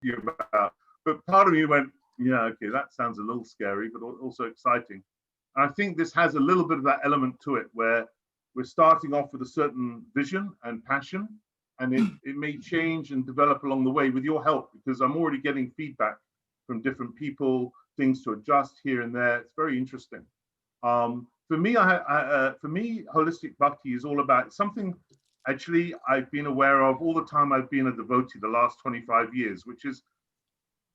you about. But part of me went, yeah, okay, that sounds a little scary, but also exciting. And I think this has a little bit of that element to it where we're starting off with a certain vision and passion, and it may change and develop along the way with your help, because I'm already getting feedback from different people, things to adjust here and there. It's very interesting. For me, holistic bhakti is all about something actually I've been aware of all the time I've been a devotee, the last 25 years, which is,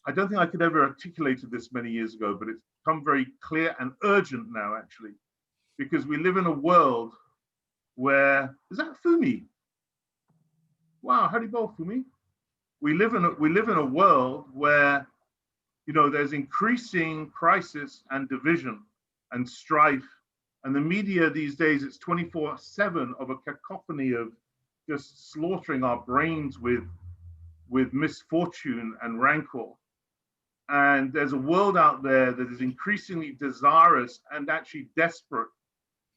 I don't think I could ever articulate this many years ago, but it's become very clear and urgent now, actually, because we live in a world where, is that Fumi? Wow, Haribol Fumi. We live in a world where, you know, there's increasing crisis and division and strife, and the media these days, it's 24/7 of a cacophony of just slaughtering our brains with misfortune and rancor. And there's a world out there that is increasingly desirous and actually desperate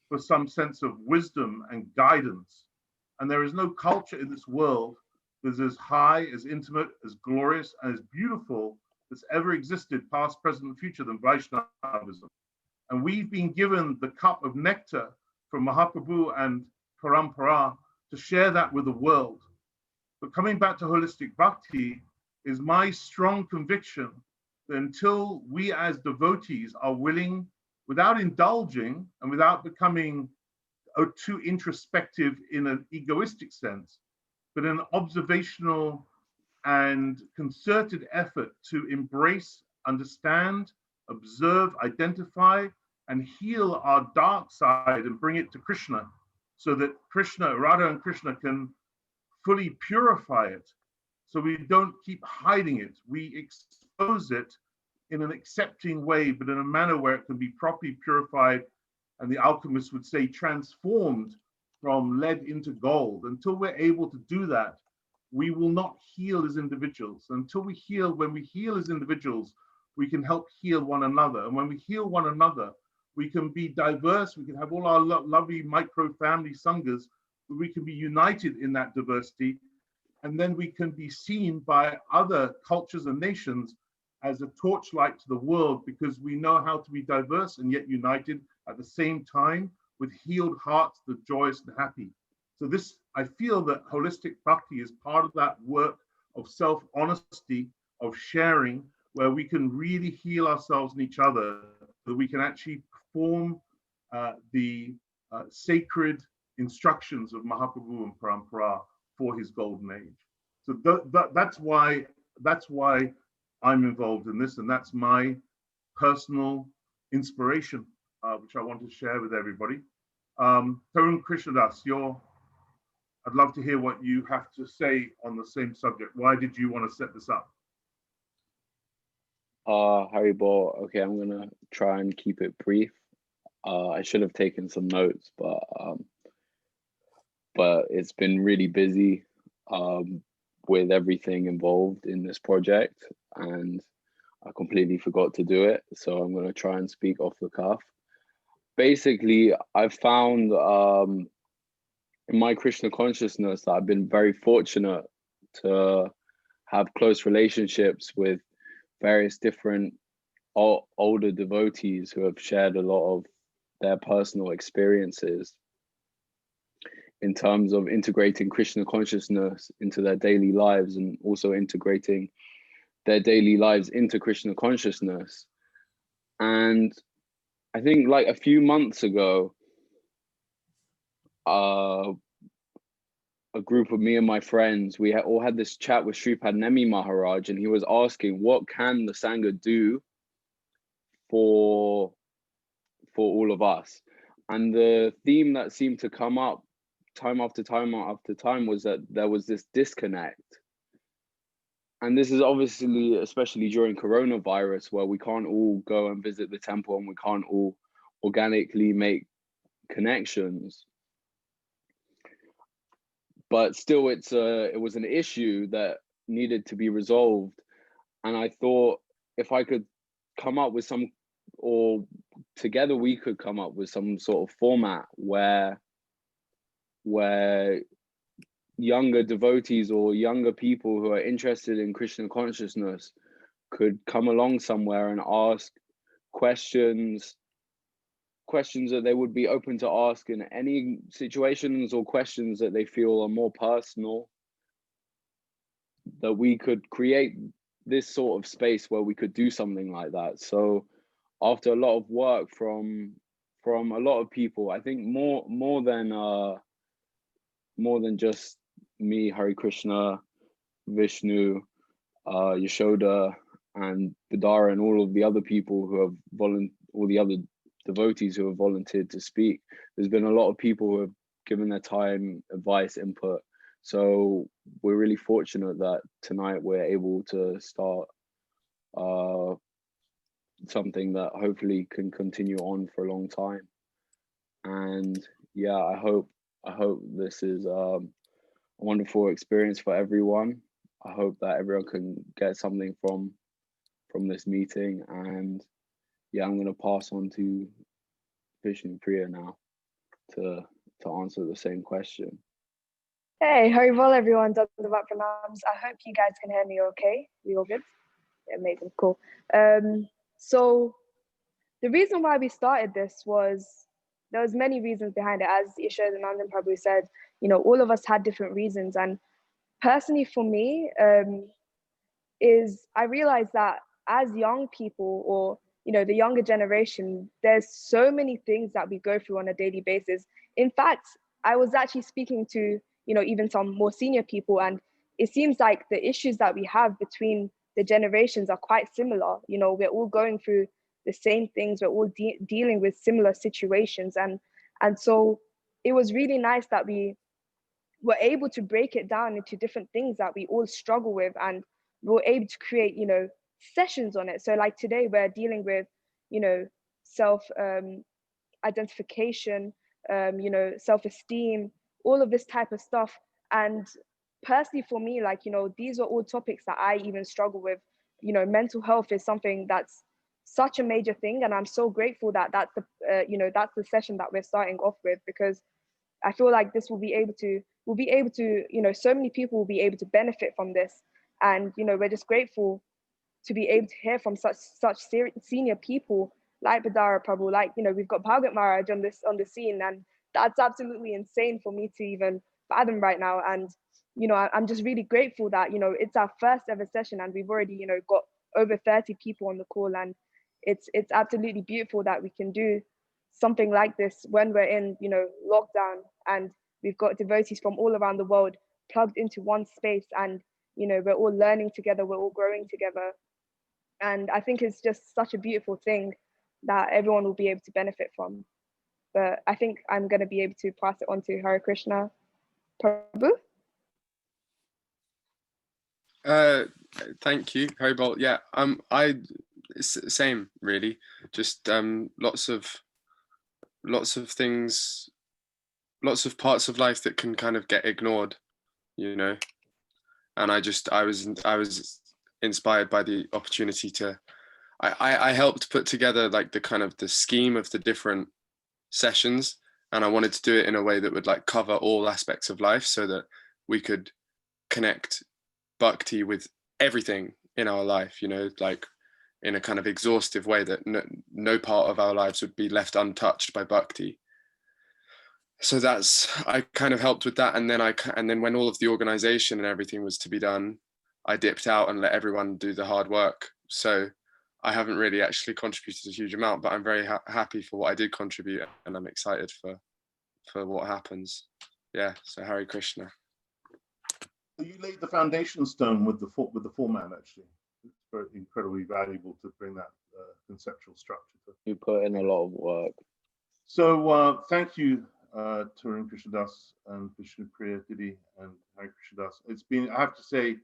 for some sense of wisdom and guidance. And there is no culture in this world that's as high, as intimate, as glorious, and as beautiful that's ever existed, past, present, and future, than Vaishnavism. And we've been given the cup of nectar from Mahaprabhu and Parampara to share that with the world. But coming back to holistic bhakti is my strong conviction that until we as devotees are willing, without indulging and without becoming too introspective in an egoistic sense, but an observational and concerted effort to embrace, understand, observe, identify, and heal our dark side and bring it to Krishna, so that Krishna, Radha and Krishna, can fully purify it. So we don't keep hiding it. We expose it in an accepting way, but in a manner where it can be properly purified, and the alchemists would say transformed from lead into gold. Until we're able to do that, we will not heal as individuals. Until we heal, when we heal as individuals, we can help heal one another. And when we heal one another, we can be diverse. We can have all our lovely micro family sanghas, but we can be united in that diversity. And then we can be seen by other cultures and nations as a torchlight to the world, because we know how to be diverse and yet united at the same time, with healed hearts that are joyous and happy. So this, I feel that holistic bhakti is part of that work of self-honesty, of sharing, where we can really heal ourselves and each other, so that we can actually perform the sacred instructions of Mahaprabhu and Parampara for his golden age. So that's why I'm involved in this, and that's my personal inspiration, which I want to share with everybody. Tarun Krishnadas, I'd love to hear what you have to say on the same subject. Why did you want to set this up? Haribol, okay, I'm gonna try and keep it brief. I should have taken some notes, but it's been really busy with everything involved in this project, and I completely forgot to do it. So I'm gonna try and speak off the cuff. Basically, I've found in my Krishna consciousness that I've been very fortunate to have close relationships with various different older devotees who have shared a lot of their personal experiences in terms of integrating Krishna consciousness into their daily lives, and also integrating their daily lives into Krishna consciousness. And I think like a few months ago, a group of me and my friends, we all had this chat with Sripad Nemi Maharaj, and he was asking, what can the Sangha do for all of us? And the theme that seemed to come up time after time after time was that there was this disconnect. And this is obviously, especially during coronavirus, where we can't all go and visit the temple and we can't all organically make connections. But still, it was an issue that needed to be resolved. And I thought if I could come up with some, or together we could come up with some sort of format where younger devotees or younger people who are interested in Krishna consciousness could come along somewhere and ask questions that they would be open to ask in any situations, or questions that they feel are more personal, that we could create this sort of space where we could do something like that. So after a lot of work from a lot of people, I think more than just me, Hare Krishna, Vishnu, Yashoda, and Bhudhara, and all of the other people who have all the other devotees who have volunteered to speak. There's been a lot of people who have given their time, advice, input. So we're really fortunate that tonight we're able to start something that hopefully can continue on for a long time. And yeah, I hope this is a wonderful experience for everyone. I hope that everyone can get something from this meeting. And yeah, I'm going to pass on to Vishnu Priya now to answer the same question. Hey, Haribol everyone, Dandavat Pranams. I hope you guys can hear me okay. We all good? Yeah, amazing, cool. So the reason why we started this was, there was many reasons behind it. As Yashoda and Prabhu said, you know, all of us had different reasons. And personally for me, is I realized that as young people, or, you know, the younger generation, there's so many things that we go through on a daily basis. In fact, I was actually speaking to, you know, even some more senior people, and it seems like the issues that we have between the generations are quite similar. You know, we're all going through the same things, we're all dealing with similar situations. And so it was really nice that we were able to break it down into different things that we all struggle with, and we were able to create, you know, sessions on it. So like today we're dealing with, you know, self identification, you know, self-esteem, all of this type of stuff. And personally for me, like, you know, these are all topics that I even struggle with. You know, mental health is something that's such a major thing, and I'm so grateful that that's the you know, that's the session that we're starting off with, because I feel like this will be able to, you know, so many people will be able to benefit from this. And, you know, we're just grateful to be able to hear from such senior people like Bhudhara Prabhu, like, you know, we've got Bhagavat Maharaj on the scene, and that's absolutely insane for me to even fathom right now. And, you know, I'm just really grateful that, you know, it's our first ever session, and we've already, you know, got over 30 people on the call. And it's absolutely beautiful that we can do something like this when we're in, you know, lockdown, and we've got devotees from all around the world plugged into one space, and, you know, we're all learning together, we're all growing together. And I think it's just such a beautiful thing that everyone will be able to benefit from. But I think I'm going to be able to pass it on to Hare Krishna. Prabhu? Thank you, Haribol. Yeah, same really. Just lots of things, lots of parts of life that can kind of get ignored, you know. And I was inspired by the opportunity to, I helped put together like the kind of the scheme of the different sessions, and I wanted to do it in a way that would like cover all aspects of life, so that we could connect bhakti with everything in our life, you know, like in a kind of exhaustive way, that no part of our lives would be left untouched by bhakti. So I kind of helped with that. And then when all of the organization and everything was to be done, I dipped out and let everyone do the hard work. So I haven't really actually contributed a huge amount, but I'm very happy for what I did contribute, and I'm excited for what happens. Yeah, so Hare Krishna. You laid the foundation stone with the format, actually. It's very incredibly valuable to bring that conceptual structure to. You put in a lot of work. So thank you, Tarun Krishnadas and Vishnu Priya Didi and Hare Krishnadas. It's been, I have to say,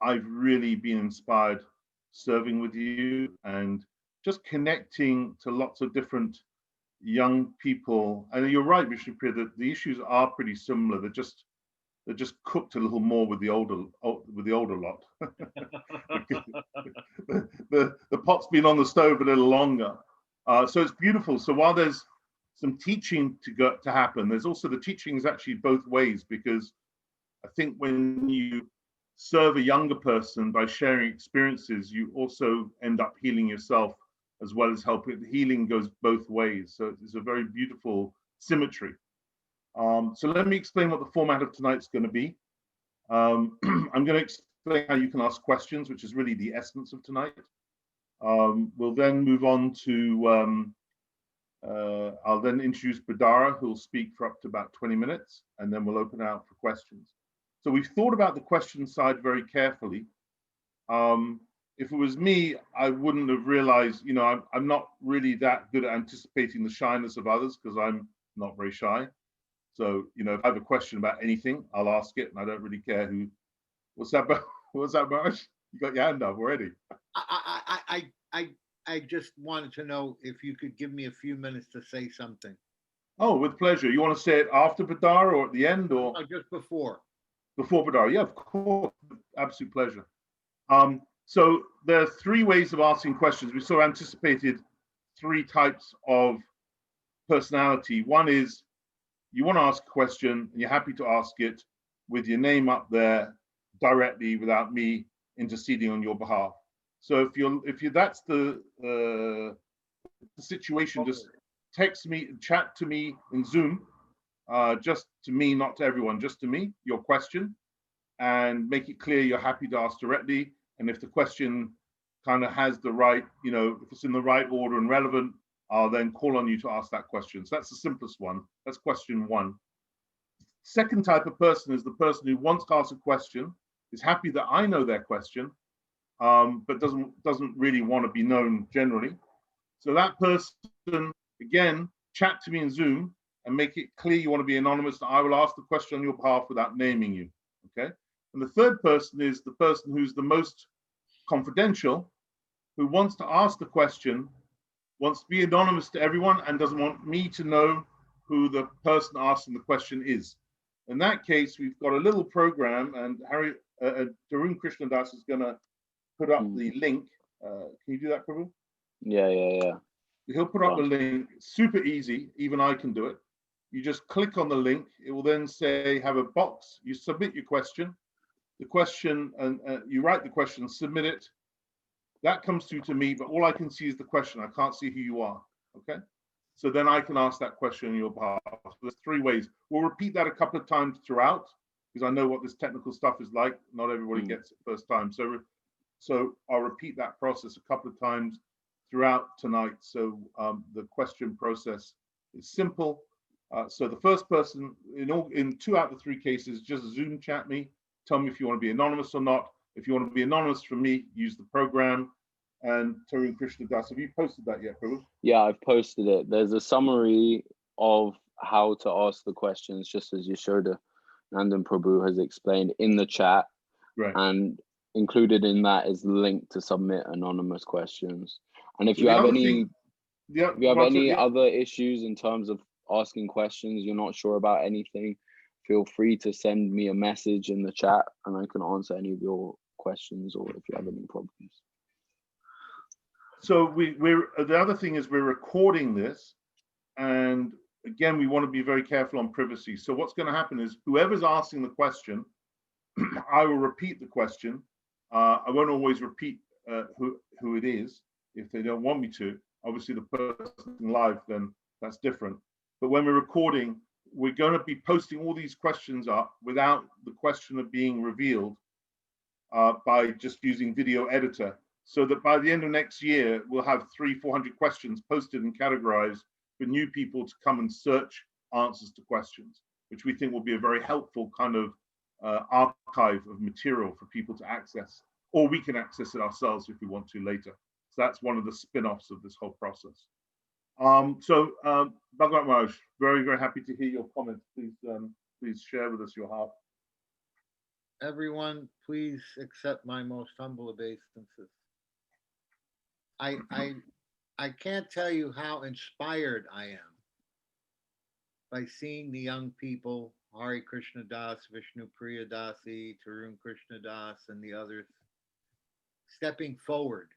I've really been inspired serving with you and just connecting to lots of different young people. And you're right, Vishnu Priya, that the issues are pretty similar. They're just cooked a little more with the older lot. the pot's been on the stove a little longer, so it's beautiful. So while there's some teaching to happen, there's also the teaching is actually both ways, because I think when you serve a younger person by sharing experiences, you also end up healing yourself as well as helping. Healing goes both ways. So it's a very beautiful symmetry. So let me explain what the format of tonight's going to be. I'm going to explain how you can ask questions, which is really the essence of tonight. We'll then move on to, I'll then introduce Bhudhara, who will speak for up to about 20 minutes, and then we'll open out for questions. So we've thought about the question side very carefully. If it was me, I wouldn't have realized, you know, I'm not really that good at anticipating the shyness of others because I'm not very shy. So, you know, if I have a question about anything, I'll ask it, and I don't really care who. What's that? What's that, Marsh? You got your hand up already. I just wanted to know if you could give me a few minutes to say something. Oh, with pleasure. You want to say it after Bhudhara or at the end, or just before? Before Bhudhara, yeah, of course. Absolute pleasure. So there are three ways of asking questions. We sort of anticipated three types of personality. One is you want to ask a question and you're happy to ask it with your name up there directly without me interceding on your behalf. So if you that's the situation, just text me, chat to me in Zoom, just to me, not to everyone, just to me, your question, and make it clear you're happy to ask directly. And if the question kind of has the right, you know, if it's in the right order and relevant, I'll then call on you to ask that question. So that's the simplest one. That's question one. Second type of person is the person who wants to ask a question, is happy that I know their question, but doesn't really want to be known generally. So that person, again, chat to me in Zoom and make it clear you want to be anonymous. And I will ask the question on your behalf without naming you, okay? And the third person is the person who's the most confidential, who wants to ask the question, wants to be anonymous to everyone, and doesn't want me to know who the person asking the question is. In that case, we've got a little program, and Tarun Krishnadas is going to put up the link. Can you do that, Prabhu? Yeah. He'll put up the link. Super easy. Even I can do it. You just click on the link. It will then say, have a box. You submit your question. The question, and you write the question, submit it. That comes through to me, but all I can see is the question. I can't see who you are, okay? So then I can ask that question on your behalf. So there's three ways. We'll repeat that a couple of times throughout, because I know what this technical stuff is like. Not everybody gets it first time. So I'll repeat that process a couple of times throughout tonight. So the question process is simple. So the first person, in 2 out of the 3 cases, just Zoom chat me. Tell me if you want to be anonymous or not. If you want to be anonymous from me, use the program. And Tarun Krishnadas, have you posted that yet, Prabhu? Yeah, I've posted it. There's a summary of how to ask the questions, just as Yashoda Nandan Prabhu has explained in the chat. Right. And included in that is the link to submit anonymous questions. And if you have any other issues in terms of asking questions, you're not sure about anything, feel free to send me a message in the chat and I can answer any of your questions or if you have any problems. So we're the other thing is we're recording this, and again, we want to be very careful on privacy. So what's going to happen is whoever's asking the question, I will repeat the question. I won't always repeat who it is if they don't want me to. Obviously, the person live, then that's different. But when we're recording, we're going to be posting all these questions up without the questioner being revealed by just using video editor, so that by the end of next year, we'll have 300-400 questions posted and categorized for new people to come and search answers to questions, which we think will be a very helpful kind of archive of material for people to access, or we can access it ourselves if we want to later. So that's one of the spin-offs of this whole process. Bhagwan Maharaj, very, very happy to hear your comments. Please share with us your heart. Everyone, please accept my most humble obeisances. I can't tell you how inspired I am by seeing the young people, Hari Krishna Das, Vishnu Priya Dasi, Tarun Krishna Das, and the others, stepping forward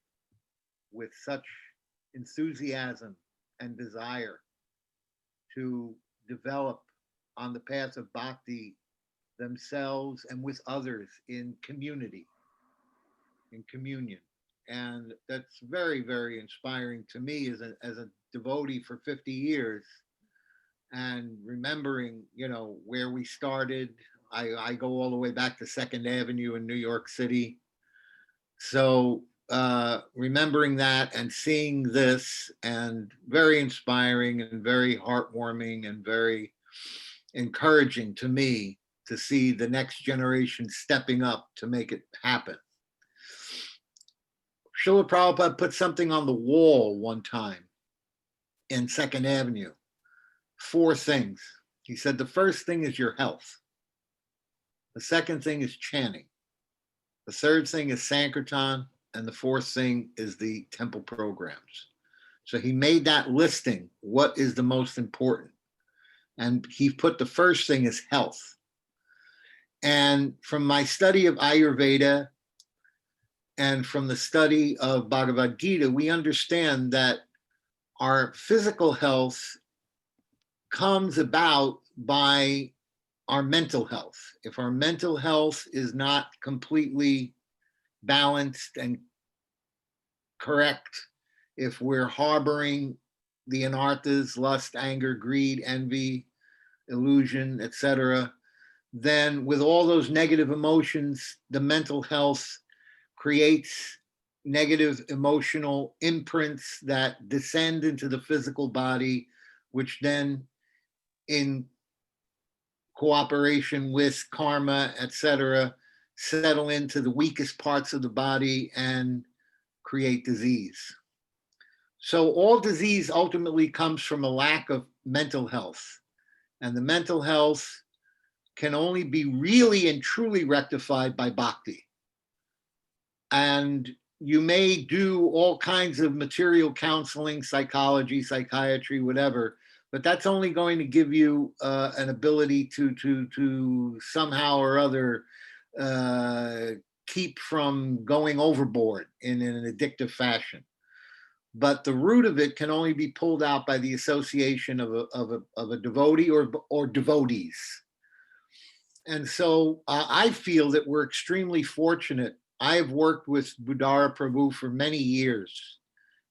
with such enthusiasm and desire to develop on the path of bhakti themselves and with others in community, in communion. And that's very, very inspiring to me as a devotee for 50 years, and remembering, where we started. I go all the way back to Second Avenue in New York City. So remembering that and seeing this, and very inspiring and very heartwarming and very encouraging to me to see the next generation stepping up to make it happen. Srila Prabhupada put something on the wall one time in Second Avenue. 4 things. He said the first thing is your health. The second thing is chanting. The third thing is Sankirtan. And the fourth thing is the temple programs. So he made that listing, what is the most important. And he put the first thing is health. And from my study of Ayurveda and from the study of Bhagavad Gita, we understand that our physical health comes about by our mental health. If our mental health is not completely balanced and correct, if we're harboring the anarthas, lust, anger, greed, envy, illusion, etc., then with all those negative emotions, the mental health creates negative emotional imprints that descend into the physical body, which then, in cooperation with karma, etc., settle into the weakest parts of the body and create disease. So all disease ultimately comes from a lack of mental health. And the mental health can only be really and truly rectified by bhakti. And you may do all kinds of material counseling, psychology, psychiatry, whatever, but that's only going to give you an ability to somehow or other keep from going overboard in an addictive fashion. But the root of it can only be pulled out by the association of a devotee or devotees. And so I feel that we're extremely fortunate. I have worked with Bhudhara Prabhu for many years,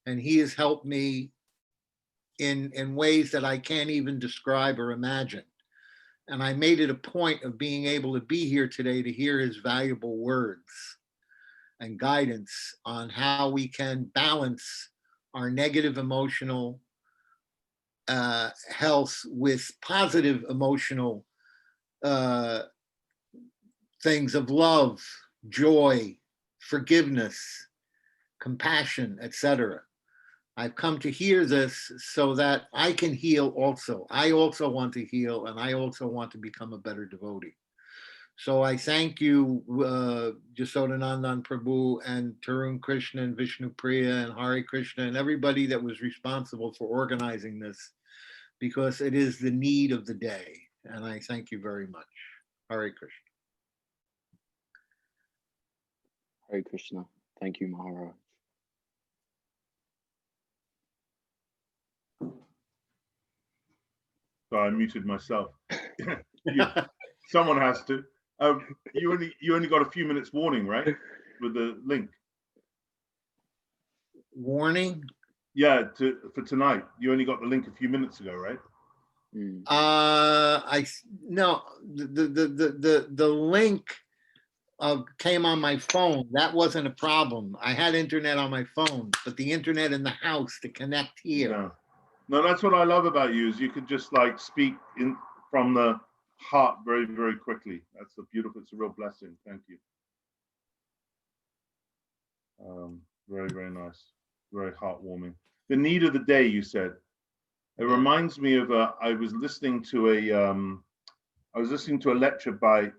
and he has helped me in ways that I can't even describe or imagine. And I made it a point of being able to be here today to hear his valuable words and guidance on how we can balance our negative emotional health with positive emotional things of love, joy, forgiveness, compassion, etc. I've come to hear this so that I can heal also. I also want to heal, and I also want to become a better devotee. So I thank you, Jasodanandan Prabhu and Tarun Krishna and Vishnu Priya and Hari Krishna and everybody that was responsible for organizing this, because it is the need of the day. And I thank you very much. Hari Krishna. Hare Krishna. Thank you, Maharaj. So I muted myself. Someone has to. You only got a few minutes warning, right? With the link. Warning? Yeah, for tonight. You only got the link a few minutes ago, right? No, the link came on my phone. That wasn't a problem. I had internet on my phone, but the internet in the house to connect here. Yeah. No, that's what I love about you, is you could just like speak in from the heart very, very quickly. That's a beautiful, it's a real blessing. Thank you. Very, very nice. Very heartwarming. The need of the day, you said. It reminds me of I was listening to a lecture by,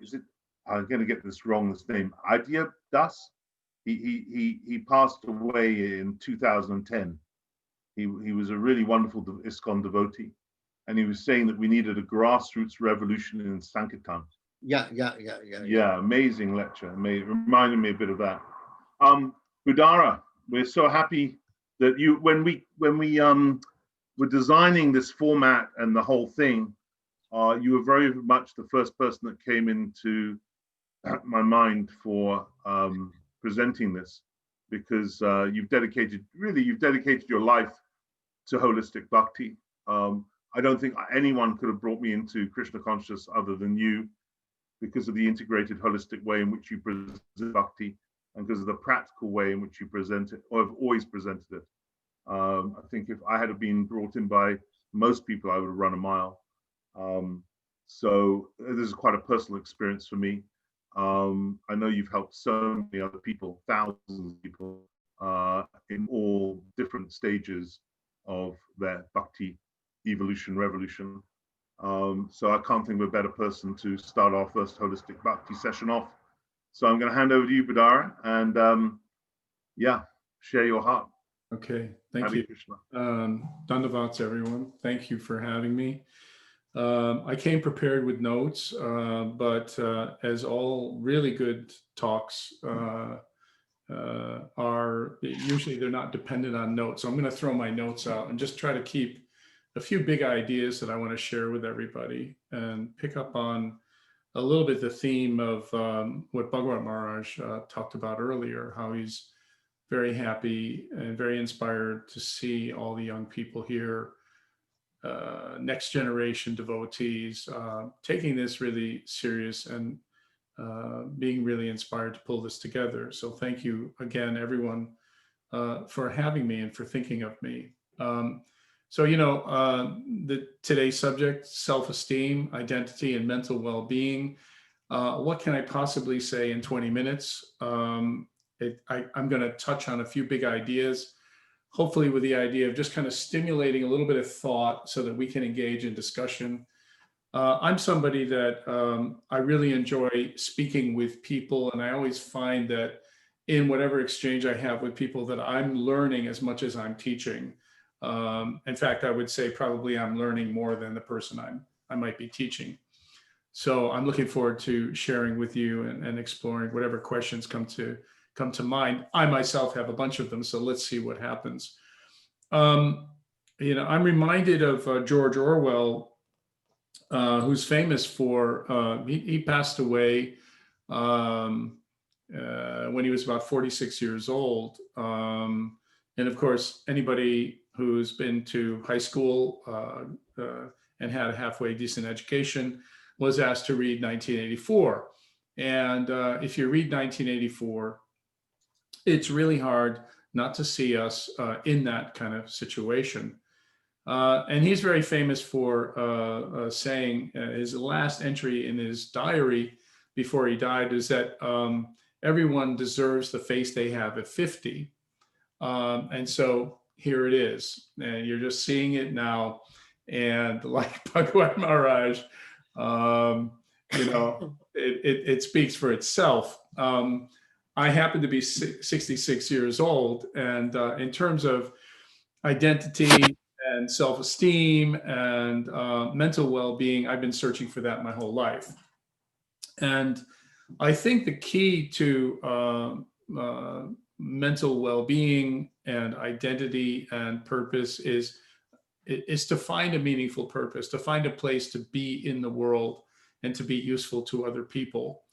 I'm going to get this wrong, this name, Adya Das. He passed away in 2010. He was a really wonderful ISKCON devotee, and he was saying that we needed a grassroots revolution in Sankirtan. Yeah, amazing lecture. Reminded me a bit of that. Bhudhara, we're so happy that when we were designing this format and the whole thing, you were very much the first person that came into my mind for presenting this, because you've dedicated your life to holistic bhakti. I don't think anyone could have brought me into Krishna consciousness other than you, because of the integrated holistic way in which you present bhakti, and because of the practical way in which you present it, or have always presented it. I think if I had been brought in by most people, I would have run a mile. So this is quite a personal experience for me. I know you've helped so many other people, thousands of people, in all different stages of their bhakti evolution, revolution. So I can't think of a better person to start our first holistic bhakti session off. So I'm going to hand over to you, Bhudhara, and yeah, share your heart. Okay, thank Hare you. Krishna. Dandavats, everyone. Thank you for having me. I came prepared with notes, but as all really good talks are, usually they're not dependent on notes. So I'm going to throw my notes out and just try to keep a few big ideas that I want to share with everybody, and pick up on a little bit the theme of what Bhagwan Maharaj talked about earlier, how he's very happy and very inspired to see all the young people here, next generation devotees, taking this really serious and being really inspired to pull this together. So thank you again, everyone, for having me and for thinking of me. So, you know, today's subject, self-esteem, identity, and mental well-being. What can I possibly say in 20 minutes? I'm going to touch on a few big ideas, hopefully with the idea of just kind of stimulating a little bit of thought so that we can engage in discussion. I'm somebody that I really enjoy speaking with people, and I always find that in whatever exchange I have with people that I'm learning as much as I'm teaching. In fact, I would say probably I'm learning more than the person I might be teaching. So I'm looking forward to sharing with you and exploring whatever questions come to mind. I myself have a bunch of them, so let's see what happens. You know, I'm reminded of George Orwell, who's famous for, he passed away when he was about 46 years old. And of course, anybody who's been to high school and had a halfway decent education was asked to read 1984. And if you read 1984, it's really hard not to see us in that kind of situation. And he's very famous for saying his last entry in his diary before he died is that everyone deserves the face they have at 50. And so here it is, and you're just seeing it now. And like Bhagwan Maharaj, you know, it speaks for itself. I happen to be 66 years old, and in terms of identity and self-esteem and mental well-being, I've been searching for that my whole life. And I think the key to mental well-being and identity and purpose is to find a meaningful purpose, to find a place to be in the world and to be useful to other people.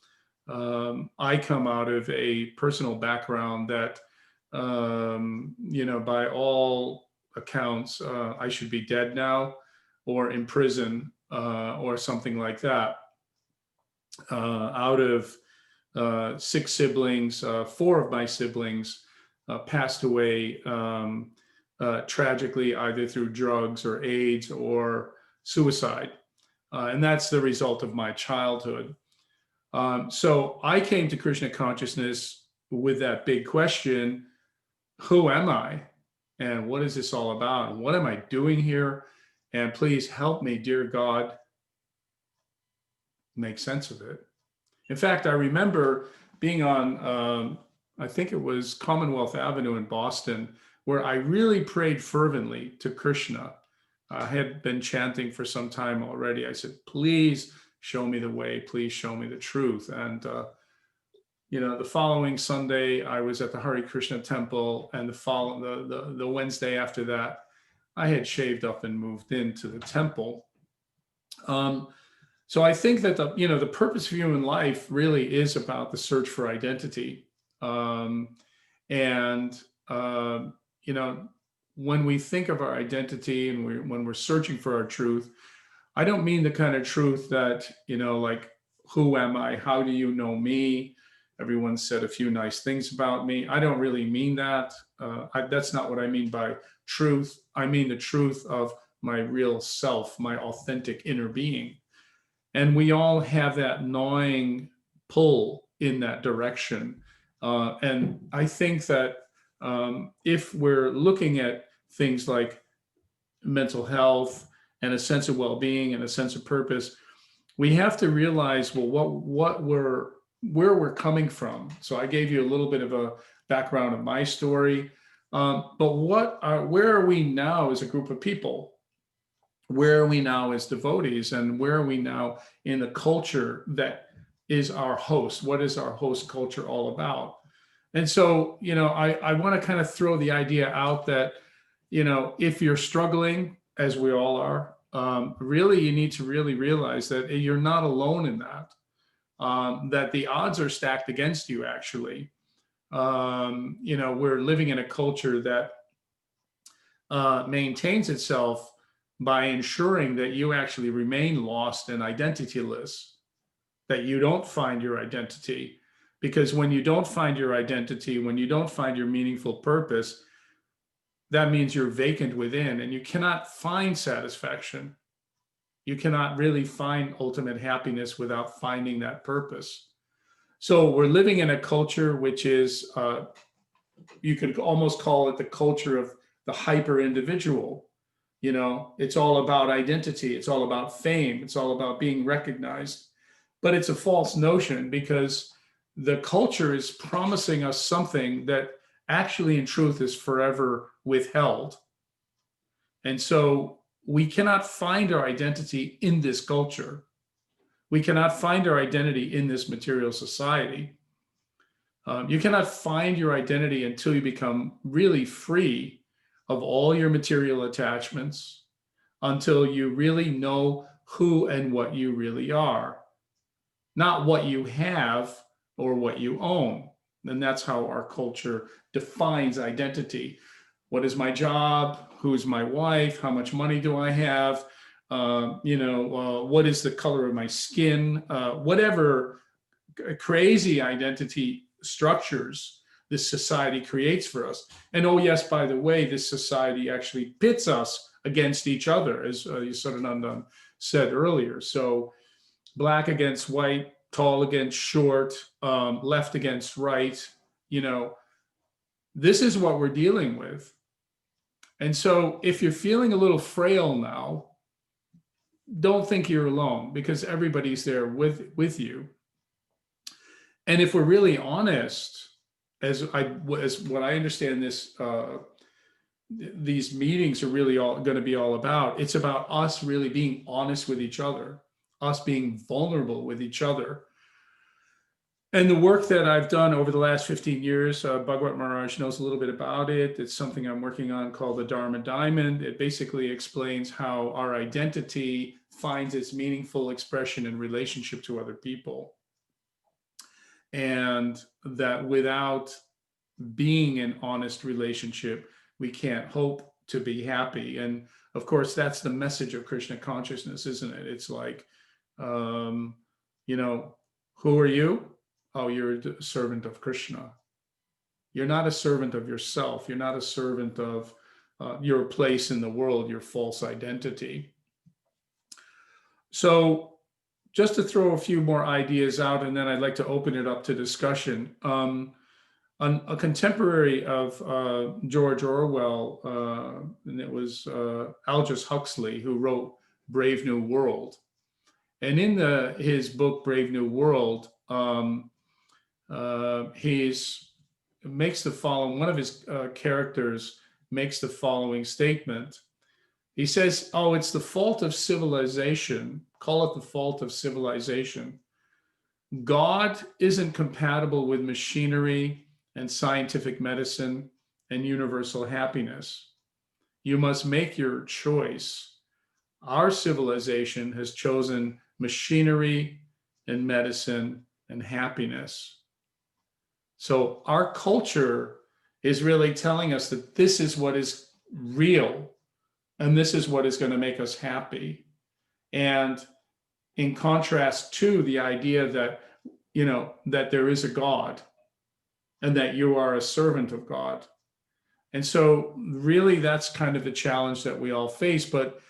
I come out of a personal background that, you know, by all accounts, I should be dead now or in prison or something like that. Out of 6 siblings, 4 of my siblings passed away tragically, either through drugs or AIDS or suicide. And that's the result of my childhood. So I came to Krishna consciousness with that big question, who am I? And what is this all about? And what am I doing here? And please help me, dear God, make sense of it. In fact, I remember being on, I think it was Commonwealth Avenue in Boston, where I really prayed fervently to Krishna. I had been chanting for some time already. I said, please show me the way, please show me the truth. And, you know, the following Sunday, I was at the Hare Krishna temple, and the Wednesday after that, I had shaved up and moved into the temple. So I think that the purpose of human life really is about the search for identity. And you know, when we think of our identity and when we're searching for our truth, I don't mean the kind of truth that, like, who am I? How do you know me? Everyone said a few nice things about me. I don't really mean that. That's not what I mean by truth. I mean the truth of my real self, my authentic inner being. And we all have that gnawing pull in that direction. And I think that if we're looking at things like mental health and a sense of well-being and a sense of purpose, we have to realize, well, where we're coming from. So I gave you a little bit of a background of my story, but where are we now as a group of people? Where are we now as devotees, and where are we now in the culture that is our host? What is our host culture all about? And so, I want to kind of throw the idea out that, if you're struggling, as we all are, really, you need to really realize that you're not alone in that, that the odds are stacked against you, actually. We're living in a culture that maintains itself by ensuring that you actually remain lost and identityless, that you don't find your identity. Because when you don't find your identity, when you don't find your meaningful purpose, that means you're vacant within, and you cannot find satisfaction. You cannot really find ultimate happiness without finding that purpose. So we're living in a culture which is, you could almost call it the culture of the hyper individual. It's all about identity. It's all about fame. It's all about being recognized. But it's a false notion, because the culture is promising us something that actually, in truth, is forever withheld. And so we cannot find our identity in this culture. We cannot find our identity in this material society. You cannot find your identity until you become really free of all your material attachments, until you really know who and what you really are, not what you have or what you own. And that's how our culture defines identity. What is my job? Who's my wife? How much money do I have? What is the color of my skin? Whatever crazy identity structures this society creates for us. And oh yes, by the way, this society actually pits us against each other, as Yosodananda said earlier. So black against white, tall against short, left against right, this is what we're dealing with. And so if you're feeling a little frail now, don't think you're alone, because everybody's there with you. And if we're really honest, as what I understand this, these meetings are really all going to be all about, it's about us really being honest with each other, us being vulnerable with each other. And the work that I've done over the last 15 years, Bhagavad Maharaj knows a little bit about it. It's something I'm working on called the Dharma Diamond. It basically explains how our identity finds its meaningful expression in relationship to other people. And that without being in honest relationship, we can't hope to be happy. And of course, that's the message of Krishna consciousness, isn't it? It's like, who are you? Oh, you're a servant of Krishna. You're not a servant of yourself. You're not a servant of your place in the world, your false identity. So just to throw a few more ideas out, and then I'd like to open it up to discussion. A contemporary of George Orwell, and it was Aldous Huxley, who wrote Brave New World. And in his book, Brave New World, makes the following, one of his characters makes the following statement. He says, oh, it's the fault of civilization. Call it the fault of civilization. God isn't compatible with machinery and scientific medicine and universal happiness. You must make your choice. Our civilization has chosen machinery and medicine and happiness. So our culture is really telling us that this is what is real and this is what is going to make us happy. And in contrast to the idea that, that there is a God and that you are a servant of God. And so really that's kind of the challenge that we all face. But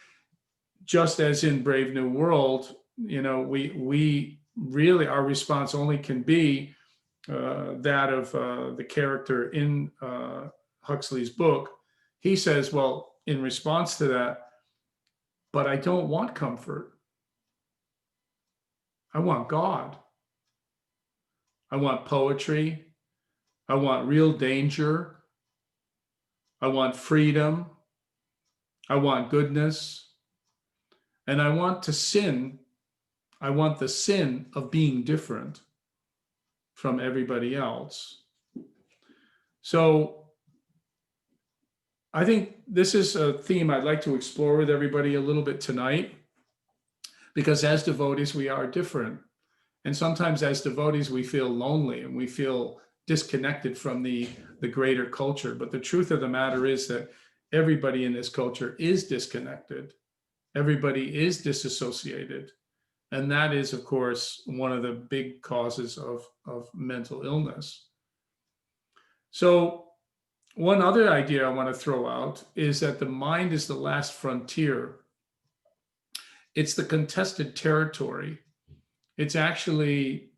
just as in Brave New World, we really, our response only can be that of the character in Huxley's book. He says, well, in response to that, but I don't want comfort. I want God. I want poetry. I want real danger. I want freedom. I want goodness. And I want to sin. I want the sin of being different from everybody else. So I think this is a theme I'd like to explore with everybody a little bit tonight, because as devotees, we are different. And sometimes as devotees, we feel lonely and we feel disconnected from the greater culture. But the truth of the matter is that everybody in this culture is disconnected. Everybody is disassociated. And that is, of course, one of the big causes of mental illness. So one other idea I want to throw out is that the mind is the last frontier. It's the contested territory. It's actually,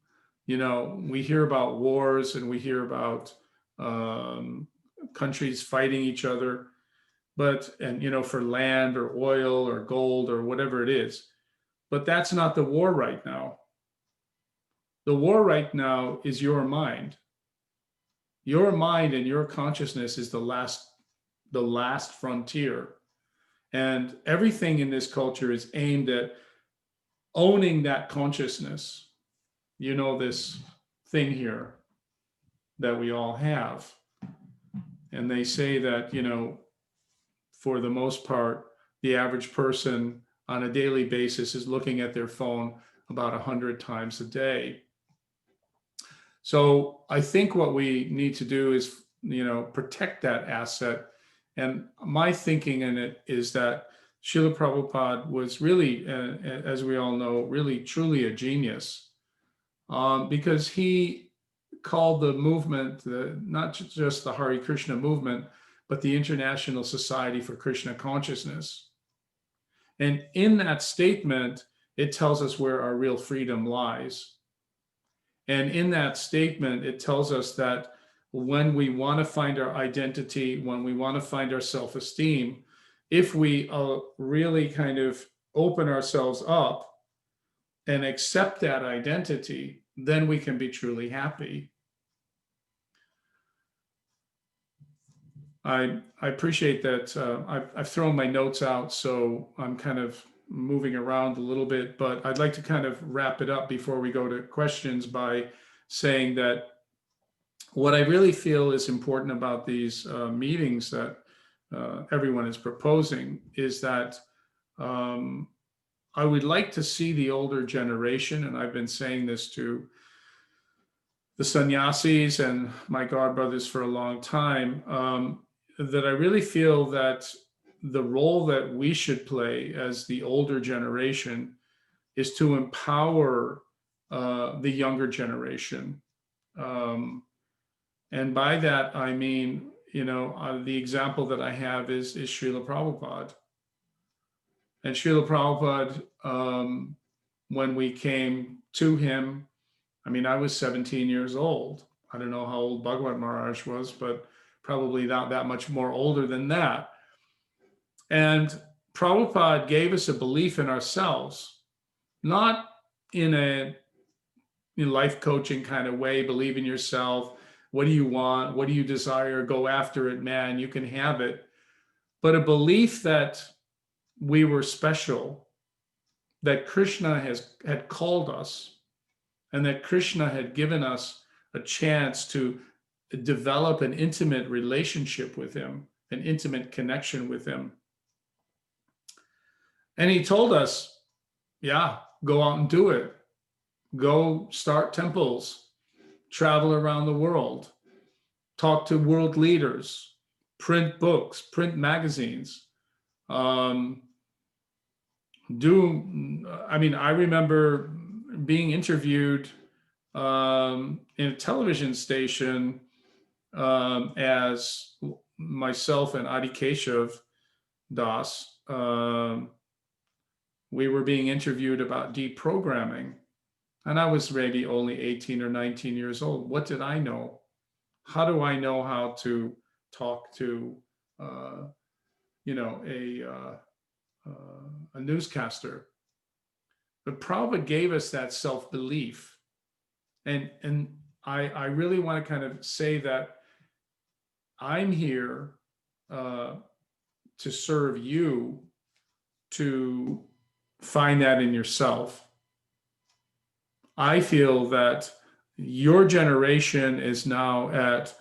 we hear about wars and we hear about countries fighting each other, and for land or oil or gold or whatever it is. But that's not the war right now. The war right now is your mind. Your mind and your consciousness is the last frontier. And everything in this culture is aimed at owning that consciousness. This thing here that we all have. And they say that, for the most part, the average person on a daily basis is looking at their phone about 100 times a day. So I think what we need to do is, protect that asset. And my thinking in it is that Srila Prabhupada was really, as we all know, really truly a genius, because he called the movement, not just the Hare Krishna movement, but the International Society for Krishna Consciousness. And in that statement, it tells us where our real freedom lies. And in that statement, it tells us that when we want to find our identity, when we want to find our self-esteem, if we really kind of open ourselves up and accept that identity, then we can be truly happy. I appreciate that. I've thrown my notes out, so I'm kind of moving around a little bit, but I'd like to kind of wrap it up before we go to questions by saying that what I really feel is important about these meetings that everyone is proposing is that I would like to see the older generation, and I've been saying this to the sannyasis and my godbrothers for a long time, that I really feel that the role that we should play as the older generation is to empower the younger generation. And by that, I mean, the example that I have is Srila Prabhupada. And Srila Prabhupada, when we came to him, I mean, I was 17 years old. I don't know how old Bhagavad Maharaj was, but probably not that much more older than that. And Prabhupada gave us a belief in ourselves, not in a life coaching kind of way, believe in yourself. What do you want? What do you desire? Go after it, man. You can have it. But a belief that we were special, that Krishna had called us, and that Krishna had given us a chance to develop an intimate relationship with him, an intimate connection with him. And he told us, yeah, go out and do it. Go start temples, travel around the world, talk to world leaders, print books, print magazines. I remember being interviewed in a television station as myself and Adi Keshav Das. We were being interviewed about deprogramming. And I was maybe only 18 or 19 years old. What did I know? How do I know how to talk to, a newscaster? But Prabhupada gave us that self-belief. And I really want to kind of say that I'm here to serve you, to find that in yourself. I feel that your generation is now at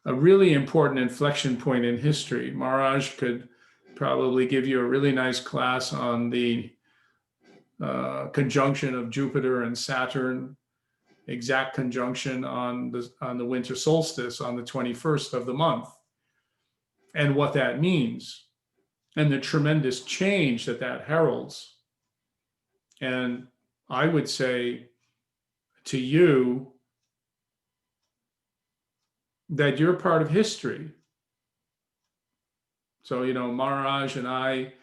a really important inflection point in history. Maharaj could probably give you a really nice class on the conjunction of Jupiter and Saturn, exact conjunction on the winter solstice on the 21st of the month, and what that means, and the tremendous change that heralds. And I would say to you that you're part of history. So, Maharaj and I,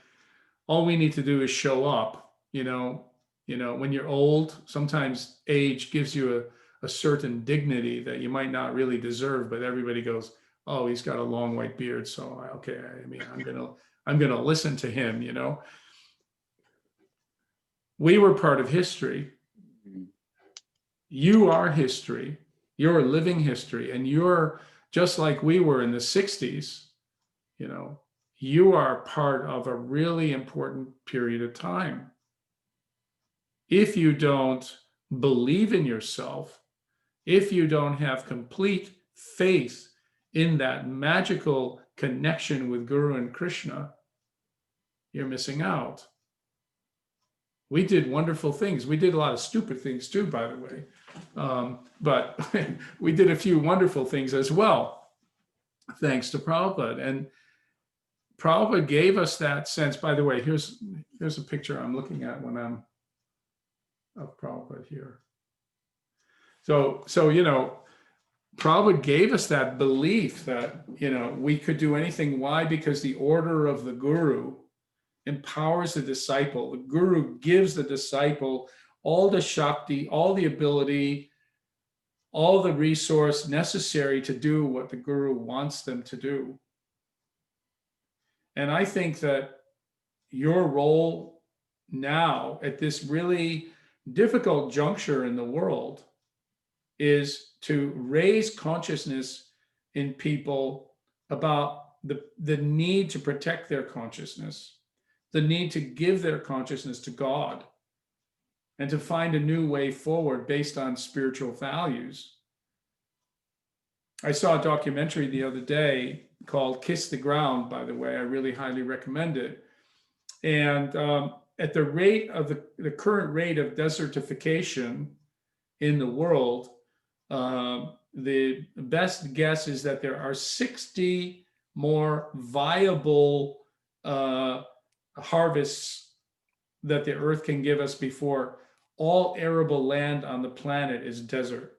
all we need to do is show up. When you're old, sometimes age gives you a certain dignity that you might not really deserve, but everybody goes, oh, he's got a long white beard, so okay, I'm gonna listen to him. We were part of history. You are history. You're living history, and you're just like we were in the 60s. You are part of a really important period of time. If you don't believe in yourself, if you don't have complete faith in that magical connection with Guru and Krishna, you're missing out. We did wonderful things. We did a lot of stupid things too, by the way. But we did a few wonderful things as well, thanks to Prabhupada. And Prabhupada gave us that sense. By the way, here's a picture I'm looking at when I'm of Prabhupada here. So Prabhupada gave us that belief that, we could do anything. Why? Because the order of the Guru empowers the disciple. The Guru gives the disciple all the Shakti, all the ability, all the resource necessary to do what the Guru wants them to do. And I think that your role now at this really difficult juncture in the world is to raise consciousness in people about the need to protect their consciousness, the need to give their consciousness to God, and to find a new way forward based on spiritual values. I saw a documentary the other day called Kiss the Ground, by the way. I really highly recommend it. And at the rate of the current rate of desertification in the world, the best guess is that there are 60 more viable harvests that the earth can give us before all arable land on the planet is desert.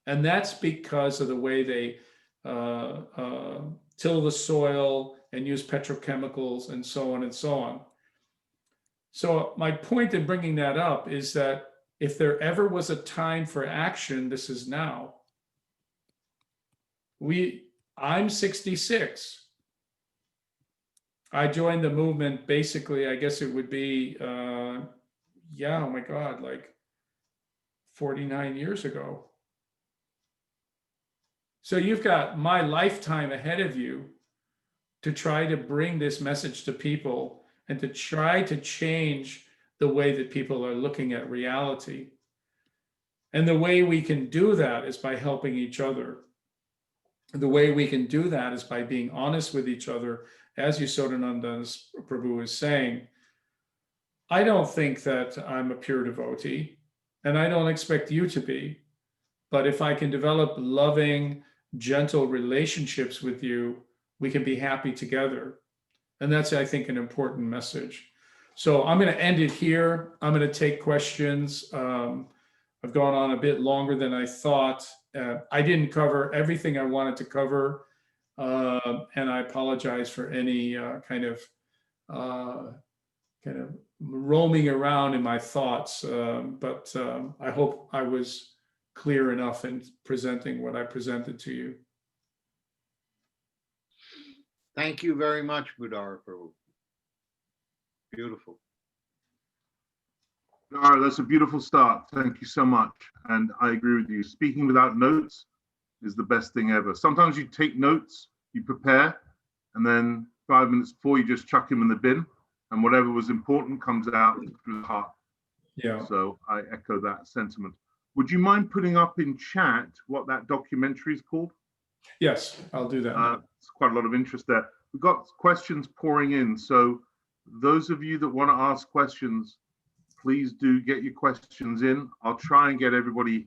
And that's because of the way they till the soil and use petrochemicals and so on and so on. So my point in bringing that up is that if there ever was a time for action, this is now. I'm 66. I joined the movement basically, I guess it would be, oh my God, like 49 years ago. So you've got my lifetime ahead of you to try to bring this message to people and to try to change the way that people are looking at reality. And the way we can do that is by helping each other. The way we can do that is by being honest with each other as Yasodhananda Prabhu is saying, I don't think that I'm a pure devotee, and I don't expect you to be. But if I can develop loving, gentle relationships with you, we can be happy together. And that's, I think, an important message. So I'm going to end it here. I'm going to take questions. I've gone on a bit longer than I thought. I didn't cover everything I wanted to cover. And I apologize for any kind of roaming around in my thoughts. But I hope I was clear enough in presenting what I presented to you. Thank you very much, Bhudhara Prabhu. Beautiful. All right, that's a beautiful start. Thank you so much. And I agree with you. Speaking without notes is the best thing ever. Sometimes you take notes, you prepare, and then 5 minutes before you just chuck them in the bin, and whatever was important comes out through the heart. Yeah. So I echo that sentiment. Would you mind putting up in chat what that documentary is called? Yes, I'll do that now. It's quite a lot of interest there. We've got questions pouring in. So those of you that want to ask questions, please do get your questions in. I'll try and get everybody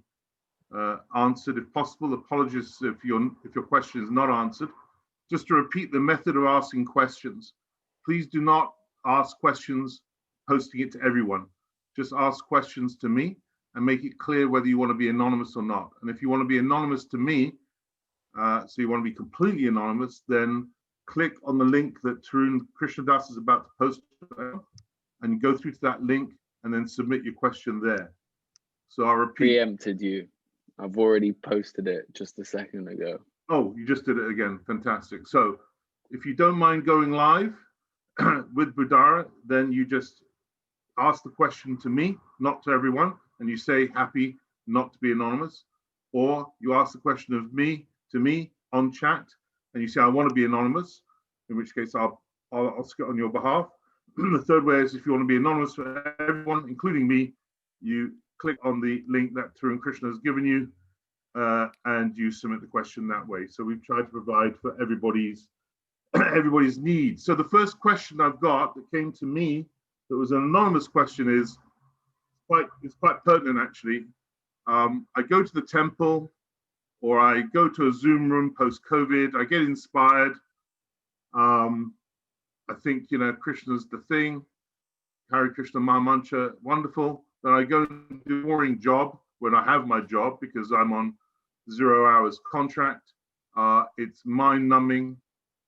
answered if possible. Apologies if your question is not answered. Just to repeat the method of asking questions, please do not ask questions posting it to everyone. Just ask questions to me and make it clear whether you want to be anonymous or not. And if you want to be anonymous to me, so you want to be completely anonymous, then click on the link that Tarun Krishnadas is about to post, and go through to that link and then submit your question there. So I'll repeat. Preempted you. I've already posted it just a second ago. Oh, you just did it again. Fantastic. So if you don't mind going live with Bhudhara, then you just ask the question to me, not to everyone, and you say happy not to be anonymous. Or you ask the question of me to me on chat, and you say I want to be anonymous, in which case I'll skip on your behalf. The third way is if you want to be anonymous for everyone, including me, you click on the link that Tarun Krishna has given you, and you submit the question that way. So we've tried to provide for everybody's needs. So the first question I've got that came to me that was an anonymous question is quite pertinent actually. I go to the temple or I go to a Zoom room post-COVID, I get inspired. I think, Krishna's the thing, Hare Krishna Mahamantra, wonderful. Then I go and do a boring job when I have my job because I'm on 0 hours contract. It's mind numbing.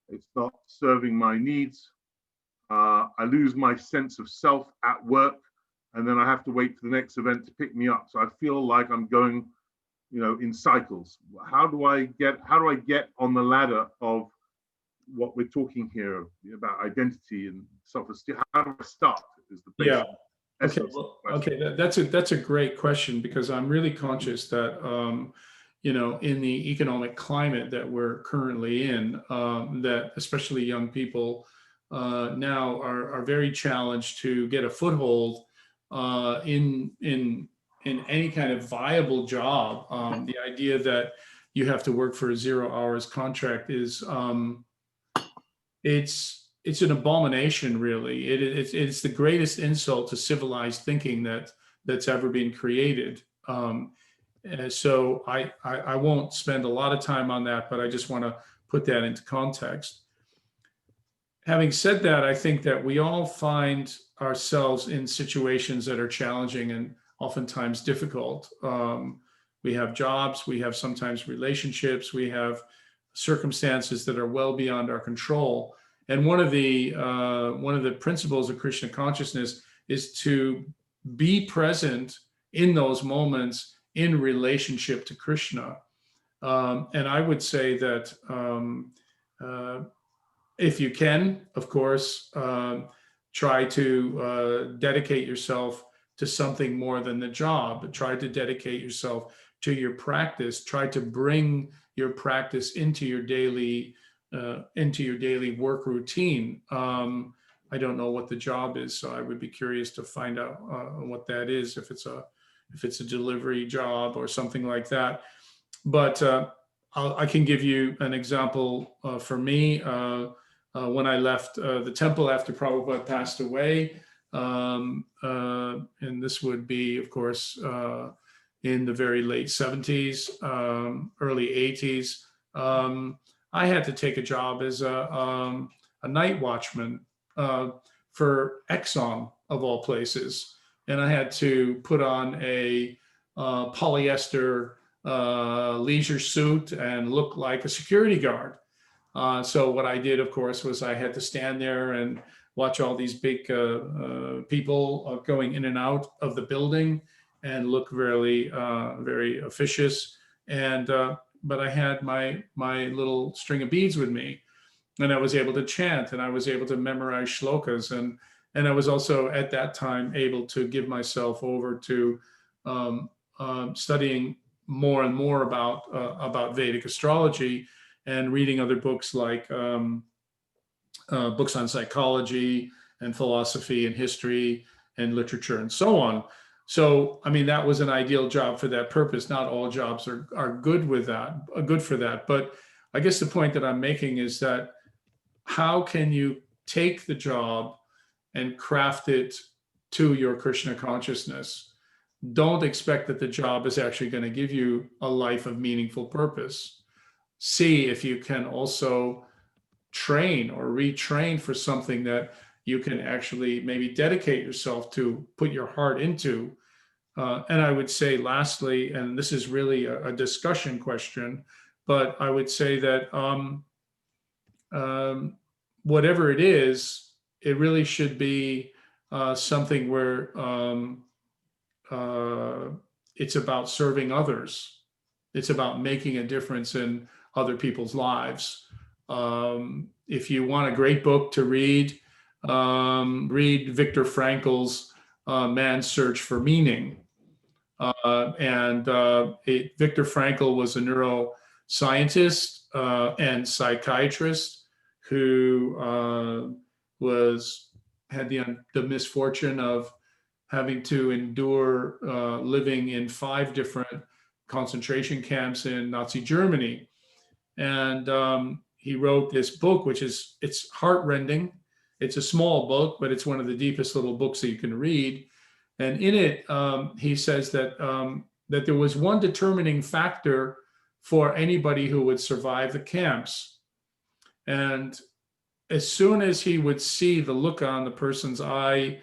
It's not serving my needs. I lose my sense of self at work, and then I have to wait for the next event to pick me up. So I feel like I'm going, in cycles. How do I get on the ladder of what we're talking here about identity and self-esteem? How do I start? Is the basic essence. Okay. That's a great question, because I'm really conscious that in the economic climate that we're currently in, that especially young people now are very challenged to get a foothold in any kind of viable job. The idea that you have to work for a 0 hours contract is it's an abomination, really. It's the greatest insult to civilized thinking that's ever been created. So I won't spend a lot of time on that, but I just want to put that into context. Having said that, I think that we all find ourselves in situations that are challenging and oftentimes difficult. We have jobs, we have sometimes relationships, we have circumstances that are well beyond our control. And one of the principles of Krishna consciousness is to be present in those moments in relationship to Krishna. And I would say that if you can, of course, try to dedicate yourself to something more than the job. Try to dedicate yourself to your practice. Try to bring your practice into your daily work routine. I don't know what the job is, so I would be curious to find out what that is, if it's a delivery job or something like that. But I can give you an example for me. when I left the temple after Prabhupada passed away. And this would be, of course, in the very late 70s, early 80s. I had to take a job as a night watchman for Exxon, of all places. And I had to put on a polyester leisure suit and look like a security guard. So what I did, of course, was I had to stand there and watch all these big people going in and out of the building and look really, very officious. And but I had my little string of beads with me, and I was able to chant, and I was able to memorize shlokas, and I was also at that time able to give myself over to studying more and more about Vedic astrology, and reading other books like books on psychology and philosophy and history and literature and so on. So, I mean, that was an ideal job for that purpose. Not all jobs are good with that, good for that. But I guess the point that I'm making is that how can you take the job and craft it to your Krishna consciousness? Don't expect that the job is actually going to give you a life of meaningful purpose. See if you can also train or retrain for something that you can actually maybe dedicate yourself to, put your heart into. And I would say lastly, and this is really a discussion question, but I would say that whatever it is, it really should be something where it's about serving others. It's about making a difference in other people's lives. If you want a great book to read, read Viktor Frankl's Man's Search for Meaning. Viktor Frankl was a neuroscientist and psychiatrist who had the misfortune of having to endure living in 5 different concentration camps in Nazi Germany. And he wrote this book, it's heartrending. It's a small book, but it's one of the deepest little books that you can read. And in it, he says that that there was one determining factor for anybody who would survive the camps. And as soon as he would see the look on the person's eye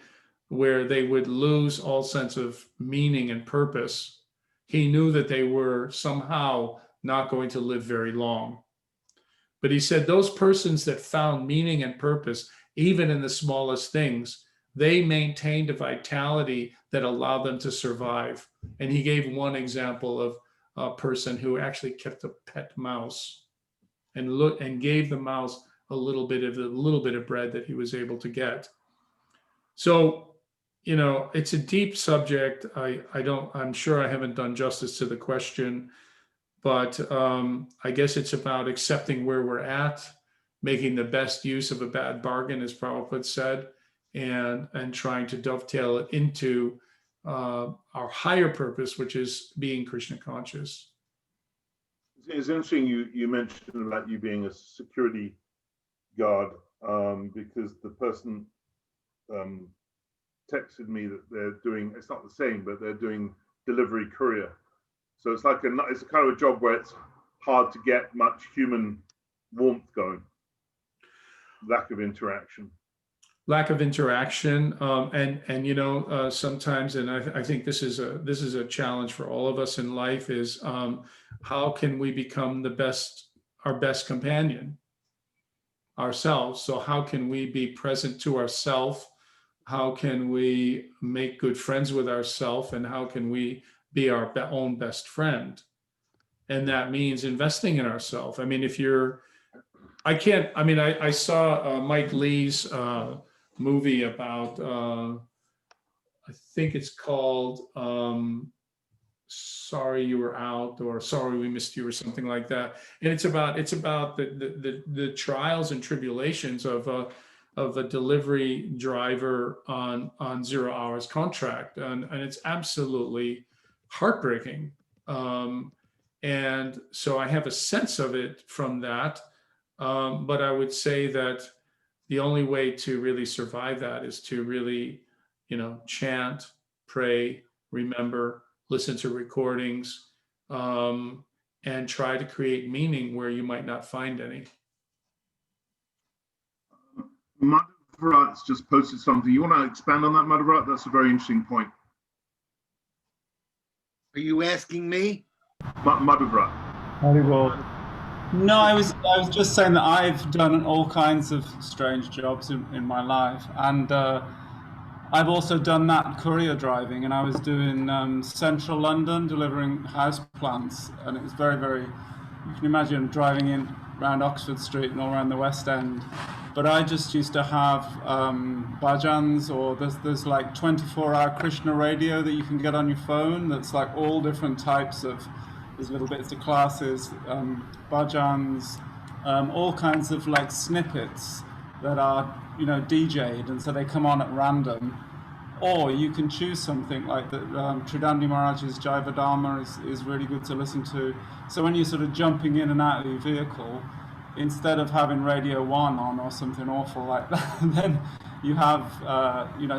where they would lose all sense of meaning and purpose, he knew that they were somehow not going to live very long. But he said those persons that found meaning and purpose, even in the smallest things, they maintained a vitality that allowed them to survive. And he gave one example of a person who actually kept a pet mouse and gave the mouse a little bit of bread that he was able to get. So, you know, it's a deep subject. I'm sure I haven't done justice to the question, but I guess it's about accepting where we're at, making the best use of a bad bargain, as Prabhupada said, and trying to dovetail it into our higher purpose, which is being Krishna conscious. It's interesting you mentioned about you being a security guard, because the person texted me that they're doing, it's not the same, but they're doing delivery courier. So it's like it's a kind of a job where it's hard to get much human warmth going. Lack of interaction. And you know, sometimes, and I think this is a challenge for all of us in life, is how can we become our best companion ourselves? So how can we be present to ourselves? How can we make good friends with ourselves? And how can we be our own best friend? And that means investing in ourselves. I mean, I saw Mike Lee's movie about, I think it's called Sorry You Were Out, or Sorry We Missed You, or something like that. And it's about the trials and tribulations of a delivery driver on 0 hours contract. And it's absolutely heartbreaking. And so I have a sense of it from that. But I would say that the only way to really survive that is to really, chant, pray, remember, listen to recordings, and try to create meaning where you might not find any. Madhavrat's just posted something. You want to expand on that, Madhavrat? That's a very interesting point. Are you asking me? Madhavrat. No, I was just saying that I've done all kinds of strange jobs in my life, and I've also done that courier driving, and I was doing central London delivering house plants, and it was very, very, you can imagine driving in around Oxford Street and all around the West End. But I just used to have bhajans, or there's like 24-hour Krishna radio that you can get on your phone that's like all different types of, there's little bits of classes, bhajans, all kinds of like snippets that are, DJ'd, and so they come on at random. Or you can choose something like that. Tridandi Maharaj's Jaiva Dharma is really good to listen to. So when you're sort of jumping in and out of your vehicle, instead of having Radio 1 on or something awful like that, then you have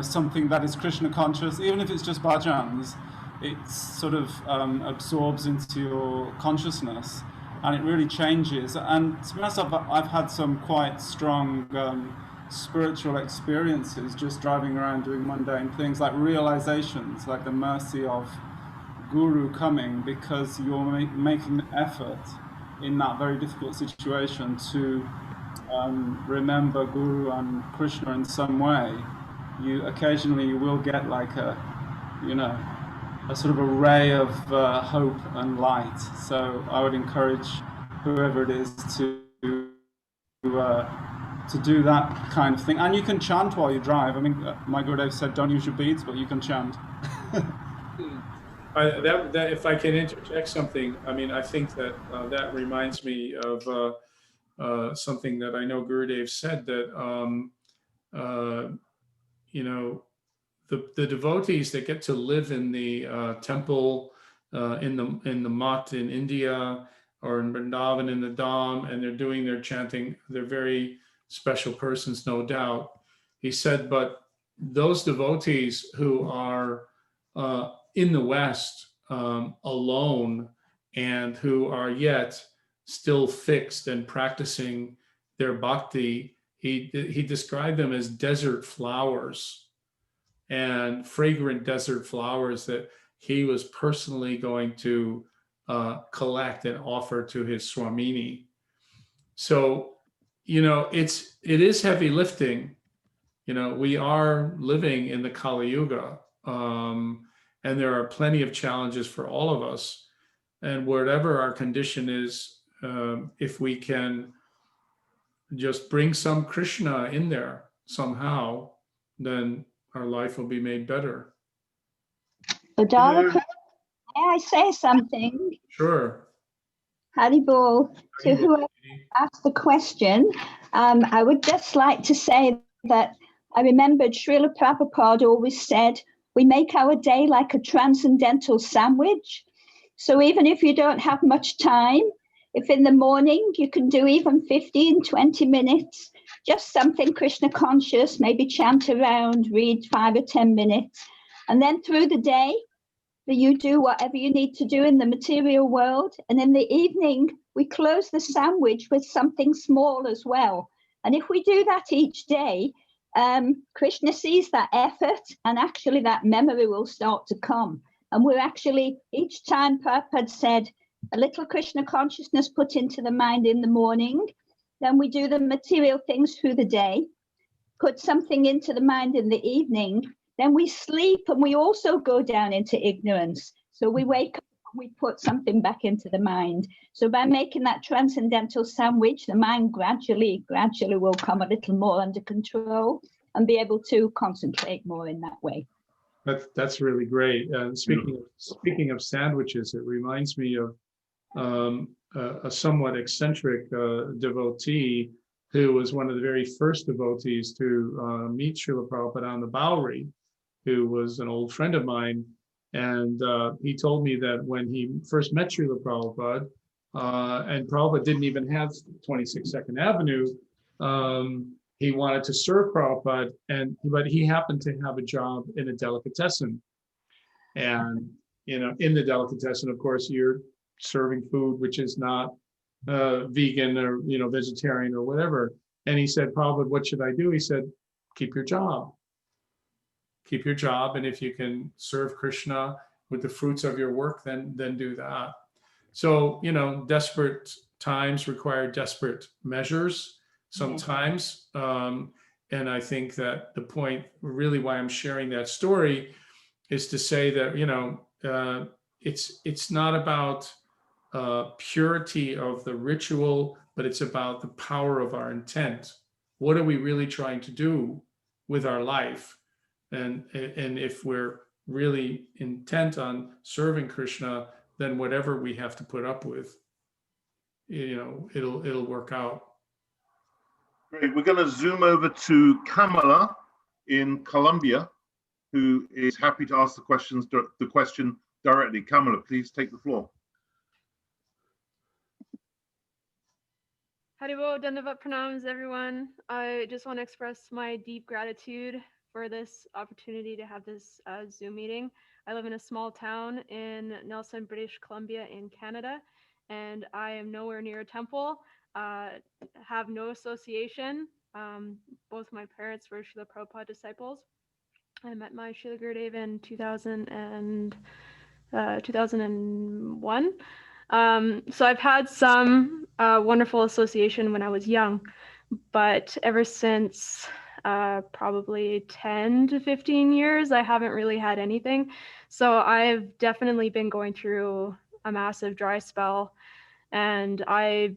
something that is Krishna conscious. Even if it's just bhajans, it sort of absorbs into your consciousness, and it really changes. And to be honest, I've had some quite strong spiritual experiences just driving around doing mundane things, like realizations, like the mercy of Guru coming, because you're making an effort in that very difficult situation to remember Guru and Krishna in some way. You occasionally will get like a sort of a ray of hope and light. So I would encourage whoever it is to do that kind of thing. And you can chant while you drive. I mean, my Gurudev said don't use your beads, but you can chant. That if I can interject something, I mean, I think that that reminds me of something that I know Gurudev said, that the devotees that get to live in the temple, in the Math in India, or in Vrindavan in the Dham, and they're doing their chanting, they're very special persons, no doubt. He said, but those devotees who are in the West alone, and who are yet still fixed and practicing their bhakti, he described them as desert flowers, and fragrant desert flowers that he was personally going to collect and offer to his Swamini. So, it is heavy lifting. We are living in the Kali Yuga, and there are plenty of challenges for all of us. And whatever our condition is, if we can just bring some Krishna in there somehow, then our life will be made better. Bhudhara, may I say something? Sure. Haribol, to whoever asked the question, I would just like to say that I remembered Srila Prabhupada always said, we make our day like a transcendental sandwich. So even if you don't have much time, if in the morning you can do even 15, 20 minutes, just something Krishna conscious, maybe chant around, read 5 or 10 minutes, and then through the day, you do whatever you need to do in the material world. And in the evening, we close the sandwich with something small as well. And if we do that each day, Krishna sees that effort, and actually that memory will start to come. And we're actually, each time Prabhupada said, a little Krishna consciousness put into the mind in the morning, then we do the material things through the day, put something into the mind in the evening, then we sleep and we also go down into ignorance. So we wake up, we put something back into the mind. So by making that transcendental sandwich, the mind gradually will come a little more under control and be able to concentrate more in that way. That's really great. And speaking of sandwiches, it reminds me of a somewhat eccentric devotee who was one of the very first devotees to meet Srila Prabhupada on the Bowery, who was an old friend of mine. And he told me that when he first met Srila Prabhupada, and Prabhupada didn't even have 26 Second Avenue, he wanted to serve Prabhupada, but he happened to have a job in a delicatessen. And, in the delicatessen, of course, you're serving food which is not vegan or, vegetarian or whatever. And he said, Prabhupada, what should I do? He said, keep your job. Keep your job. And if you can serve Krishna with the fruits of your work, then do that. So, desperate times require desperate measures sometimes. And I think that the point really why I'm sharing that story is to say that, it's not about purity of the ritual, but it's about the power of our intent. What are we really trying to do with our life? And if we're really intent on serving Krishna, then whatever we have to put up with, it'll work out. Great. We're going to zoom over to Kamala in Colombia, who is happy to ask the question directly. Kamala, please take the floor. Haribo, Dandavat Pranams, everyone. I just want to express my deep gratitude for this opportunity to have this Zoom meeting. I live in a small town in Nelson, British Columbia in Canada, and I am nowhere near a temple, have no association. Both my parents were Srila Prabhupada disciples. I met my Srila Gurudev in 2001. So I've had some wonderful association when I was young, but ever since probably 10 to 15 years, I haven't really had anything. So I've definitely been going through a massive dry spell, and I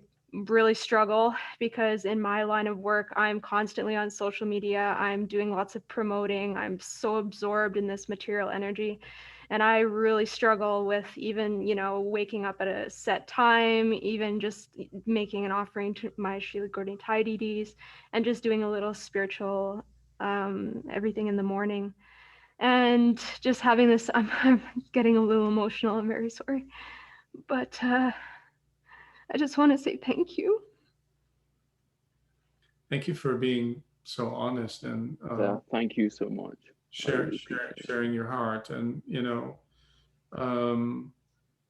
really struggle because in my line of work, I'm constantly on social media. I'm doing lots of promoting. I'm so absorbed in this material energy. And I really struggle with even, waking up at a set time, even just making an offering to my Srila Gordon Thai deities, and just doing a little spiritual everything in the morning. And just having this, I'm getting a little emotional. I'm very sorry. But I just want to say thank you. Thank you for being so honest and thank you so much. Sharing your heart. And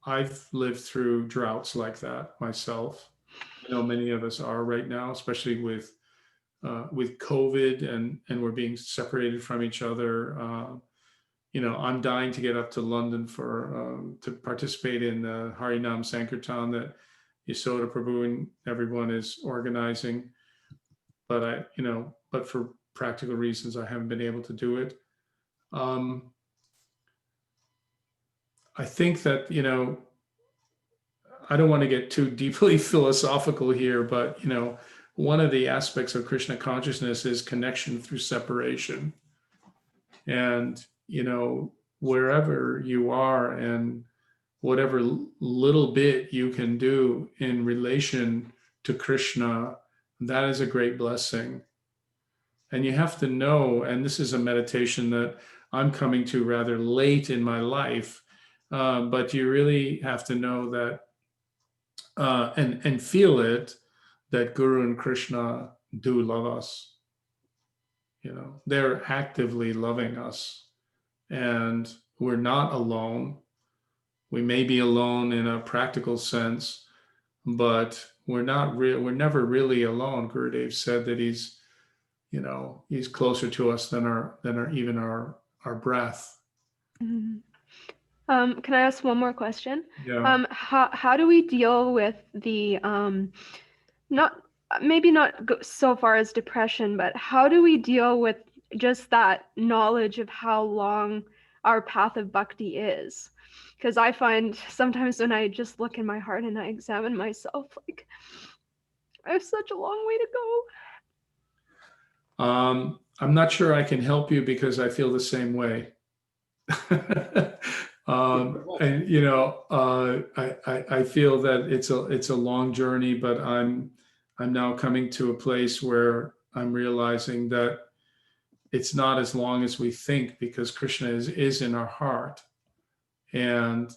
I've lived through droughts like that myself. I know many of us are right now, especially with COVID and we're being separated from each other. I'm dying to get up to London to participate in the Harinam Sankirtan that Yasoda Prabhu and everyone is organizing. But but for practical reasons, I haven't been able to do it. I think that, I don't want to get too deeply philosophical here, but, one of the aspects of Krishna consciousness is connection through separation. And, wherever you are and whatever little bit you can do in relation to Krishna, that is a great blessing. And you have to know, and this is a meditation that I'm coming to rather late in my life, but you really have to know that and feel it, that Guru and Krishna do love us. They're actively loving us, and we're not alone. We may be alone in a practical sense, but we're never really alone. Gurudev said that he's closer to us than our breath. Mm-hmm. Can I ask one more question? Yeah. How do we deal with the not so far as depression, but how do we deal with just that knowledge of how long our path of bhakti is? Because I find sometimes when I just look in my heart and I examine myself, like I have such a long way to go. I'm not sure I can help you because I feel the same way. And I feel that it's a long journey, but I'm now coming to a place where I'm realizing that it's not as long as we think, because Krishna is in our heart. And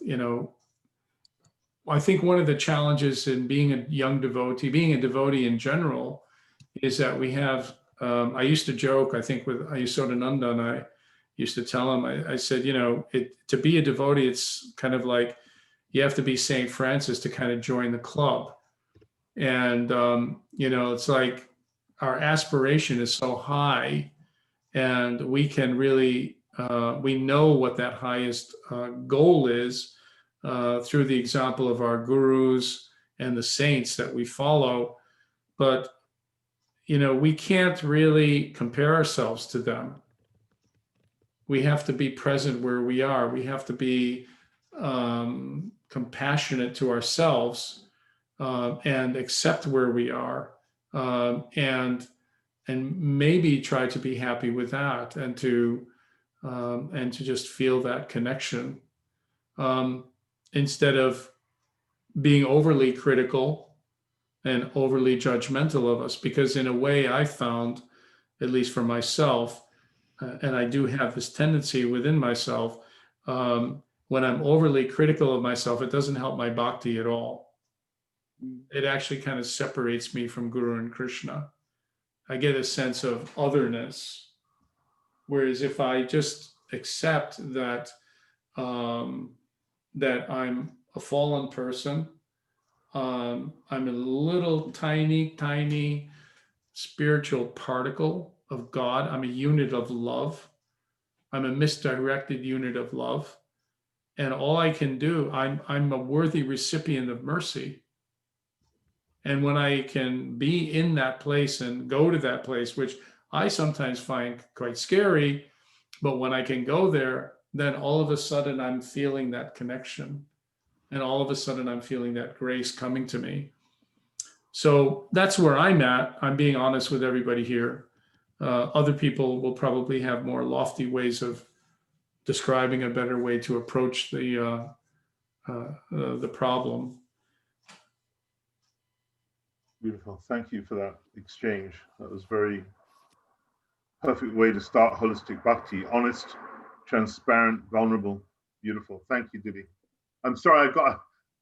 I think one of the challenges in being a young devotee, being a devotee in general, is that we have I used to joke, I think with Ayasodananda, and I used to tell him, I said, to be a devotee, it's kind of like you have to be St. Francis to kind of join the club. And, it's like our aspiration is so high, and we can really, we know what that highest goal is through the example of our gurus and the saints that we follow. But, we can't really compare ourselves to them. We have to be present where we are. We have to be compassionate to ourselves and accept where we are, and maybe try to be happy with that, and to just feel that connection, instead of being overly critical and overly judgmental of us. Because in a way, I found, at least for myself, and I do have this tendency within myself, when I'm overly critical of myself, it doesn't help my bhakti at all. It actually kind of separates me from Guru and Krishna. I get a sense of otherness. Whereas if I just accept that that I'm a fallen person, I'm a little tiny spiritual particle of God. I'm a unit of love. I'm a misdirected unit of love. And all I can do, I'm a worthy recipient of mercy. And when I can be in that place and go to that place, which I sometimes find quite scary, but when I can go there, then all of a sudden I'm feeling that connection. And all of a sudden I'm feeling that grace coming to me. So that's where I'm at. I'm being honest with everybody here. Other people will probably have more lofty ways of describing a better way to approach the problem. Beautiful. Thank you for that exchange. That was very perfect way to start holistic bhakti. Honest, transparent, vulnerable. Beautiful. Thank you, Didi. I'm sorry,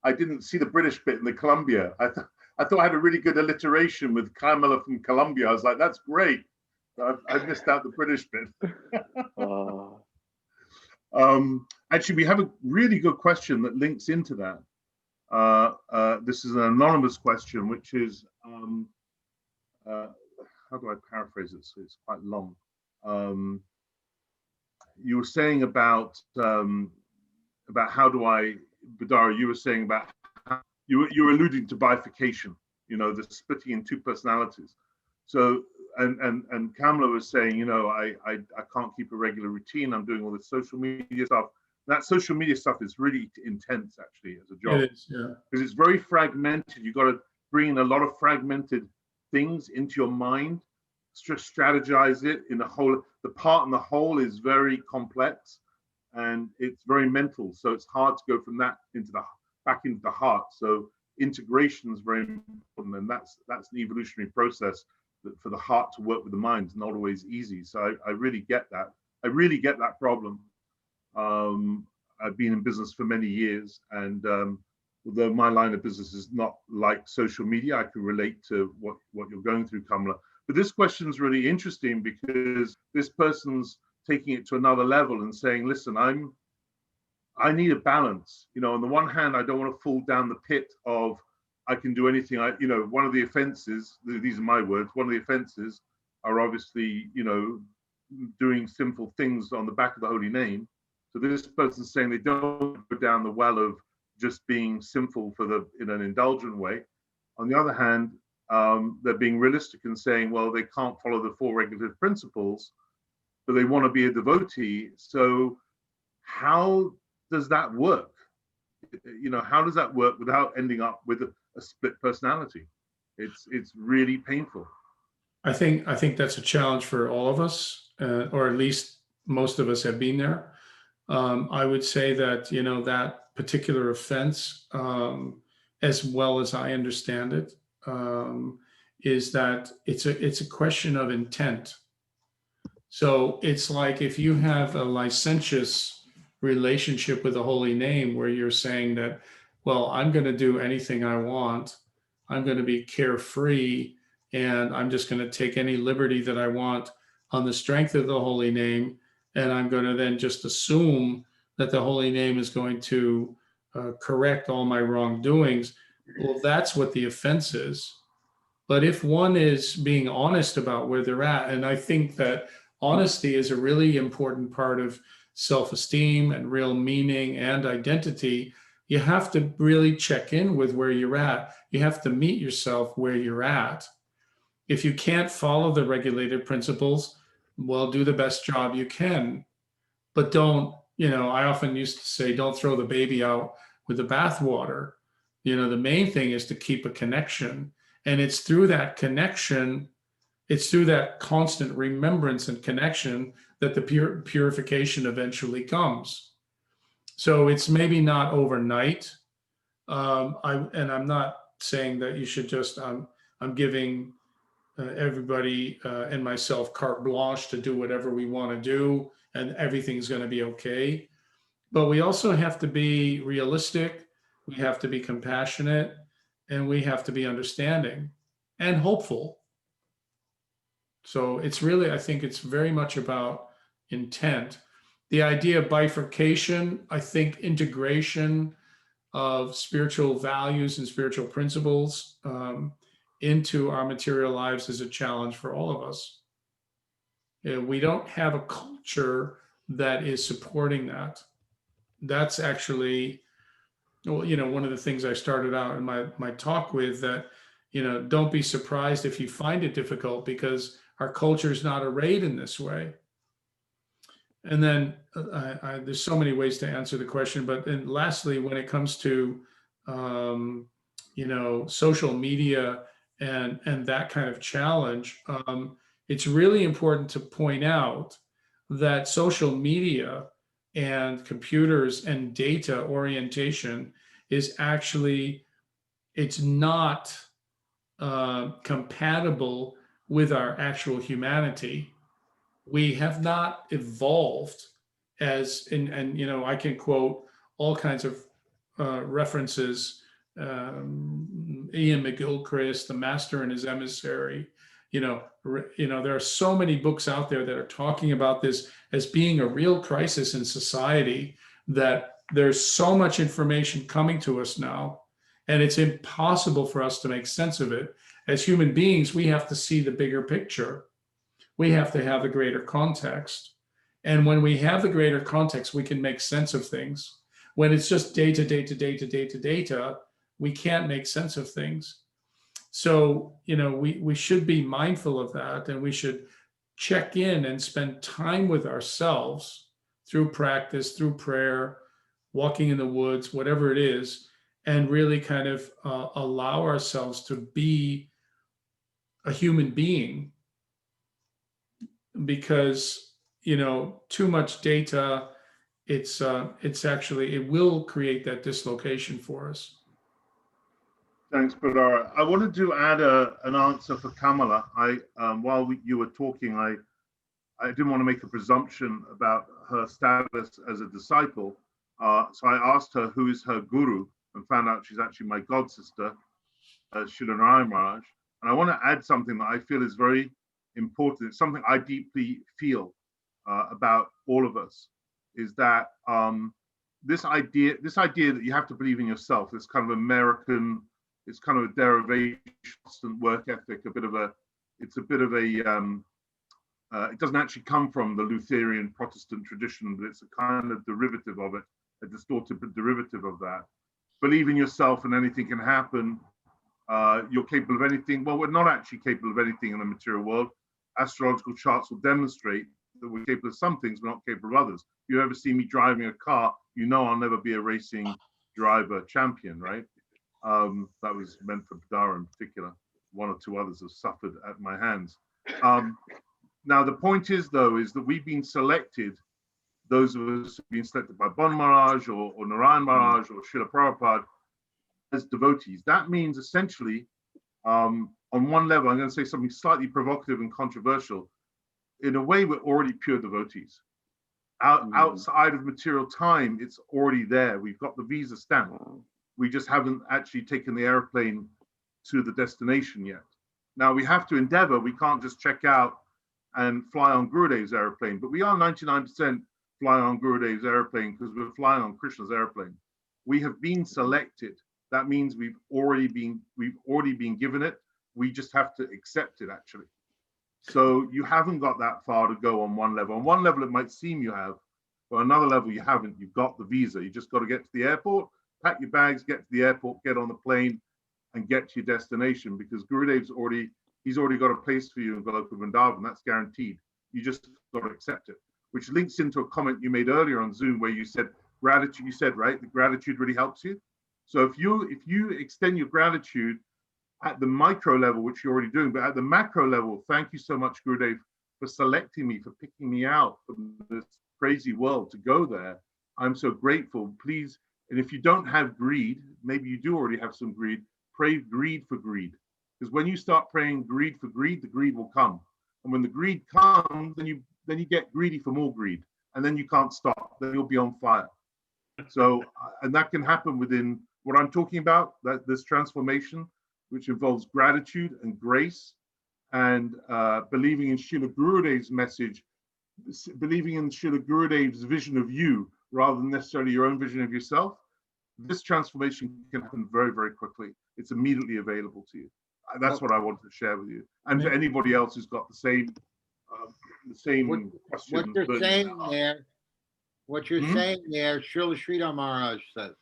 I didn't see the British bit in the Columbia. I thought I had a really good alliteration with Kamala from Columbia. I was like, that's great. I missed out the British bit. Actually, we have a really good question that links into that. This is an anonymous question, which is, how do I paraphrase it? So it's quite long. You were saying about how do I, Bhudhara, you were saying about how you were alluding to bifurcation, the splitting in two personalities. So, and Kamala was saying, I can't keep a regular routine. I'm doing all this social media stuff. That social media stuff is really intense, actually, as a job. It is, yeah. Because it's very fragmented. You've got to bring in a lot of fragmented things into your mind, strategize it in the whole. The part and the whole is very complex, and it's very mental. So it's hard to go from that back into the heart. So integration is very important, and that's an evolutionary process. That for the heart to work with the mind is not always easy. So I really get that. I really get that problem. I've been in business for many years, and although my line of business is not like social media, I can relate to what you're going through, Kamala. But this question is really interesting because this person's taking it to another level and saying, listen, I need a balance. On the one hand, I don't want to fall down the pit of I can do anything. One of the offenses, these are my words, one of the offenses are obviously, doing sinful things on the back of the holy name. So this person's saying they don't go down the well of just being sinful in an indulgent way. On the other hand, they're being realistic and saying, well, they can't follow the four regulative principles, but they want to be a devotee. So how does that work? How does that work without ending up with a split personality? It's really painful. I think that's a challenge for all of us, or at least most of us have been there. I would say that, that particular offense, as well as I understand it, is that it's a question of intent. So it's like if you have a licentious relationship with the holy name where you're saying that, well, I'm going to do anything I want. I'm going to be carefree. and I'm just going to take any liberty that I want on the strength of the holy name, and I'm going to then just assume that the holy name is going to correct all my wrongdoings. Well, that's what the offense is. But if one is being honest about where they're at, and I think that honesty is a really important part of self-esteem and real meaning and identity, you have to really check in with where you're at. You have to meet yourself where you're at. If you can't follow the regulated principles, well, do the best job you can. But don't, I often used to say, don't throw the baby out with the bathwater. The main thing is to keep a connection. And it's through that connection, it's through that constant remembrance and connection that the purification eventually comes. So it's maybe not overnight. I'm not saying that you should just, I'm giving everybody and myself carte blanche to do whatever we want to do and everything's going to be okay. But we also have to be realistic. We have to be compassionate, and we have to be understanding and hopeful. So it's really, I think it's very much about intent. The idea of bifurcation, I think integration of spiritual values and spiritual principles into our material lives is a challenge for all of us. We don't have a culture that is supporting that. That's actually, one of the things I started out in my talk with, that, don't be surprised if you find it difficult, because our culture is not arrayed in this way. And then there's so many ways to answer the question, but then lastly, when it comes to, social media and that kind of challenge, it's really important to point out that social media and computers and data orientation is actually, it's not compatible with our actual humanity. We have not evolved as in, and I can quote all kinds of references, Ian McGilchrist, The Master and His Emissary. There are so many books out there that are talking about this as being a real crisis in society, that there's so much information coming to us now, and it's impossible for us to make sense of it. As human beings, we have to see the bigger picture. We have to have the greater context. And when we have the greater context, we can make sense of things. When it's just data, we can't make sense of things. So, we should be mindful of that, and we should check in and spend time with ourselves through practice, through prayer, walking in the woods, whatever it is, and really kind of allow ourselves to be a human being. Because, too much data, it's actually, it will create that dislocation for us. Thanks, Bhudhara. I wanted to add an answer for Kamala. While you were talking, I didn't want to make a presumption about her status as a disciple. So I asked her who is her guru, and found out she's actually my god sister, Srila Narayan Maharaj. And I want to add something that I feel is very important. It's something I deeply feel about all of us, is that this idea that you have to believe in yourself, this kind of American, it's kind of a derivation, work ethic, it doesn't actually come from the Lutheran Protestant tradition, but it's a kind of derivative of it, a distorted derivative of that. Believe in yourself and anything can happen. You're capable of anything. Well, we're not actually capable of anything in the material world. Astrological charts will demonstrate that we're capable of some things, but not capable of others. If you ever see me driving a car, I'll never be a racing driver champion, right? That was meant for Bhudhara in particular. One or two others have suffered at my hands. Now, the point is, though, is that we've been selected, those of us who've been selected by Bon Maharaj or Narayan Maharaj or Srila Prabhupada as devotees. That means essentially, on one level, I'm going to say something slightly provocative and controversial. In a way, we're already pure devotees. Outside of material time, it's already there. We've got the visa stamp. We just haven't actually taken the airplane to the destination yet. Now we have to endeavor, we can't just check out and fly on Gurudev's airplane, but we are 99% flying on Gurudev's airplane because we're flying on Krishna's airplane. We have been selected. That means we've already been given it. We just have to accept it, actually. So you haven't got that far to go on one level. On one level, it might seem you have, but on another level, you haven't. You've got the visa. You just got to get to the airport, pack your bags, get to the airport, get on the plane, and get to your destination, because Gurudev's he's already got a place for you in Goloka Vrindavan. That's guaranteed. You just got to accept it, which links into a comment you made earlier on Zoom where you said gratitude. You said, right, that gratitude really helps you. So if you extend your gratitude at the micro level, which you're already doing, but at the macro level, thank you so much, Gurudev, for selecting me, for picking me out from this crazy world to go there. I'm so grateful. Please, and if you don't have greed, maybe you do already have some greed, pray greed for greed. Because when you start praying greed for greed, the greed will come. And when the greed comes, then you get greedy for more greed. And then you can't stop. Then you'll be on fire. So, and that can happen within what I'm talking about, that this transformation, which involves gratitude and grace and believing in Srila Gurudev's message, believing in Srila Gurudev's vision of you rather than necessarily your own vision of yourself. This transformation can happen very, very quickly. It's immediately available to you. That's what I wanted to share with you. And for anybody else who's got the same question. What you're saying there, Srila Sridhar Maharaj says.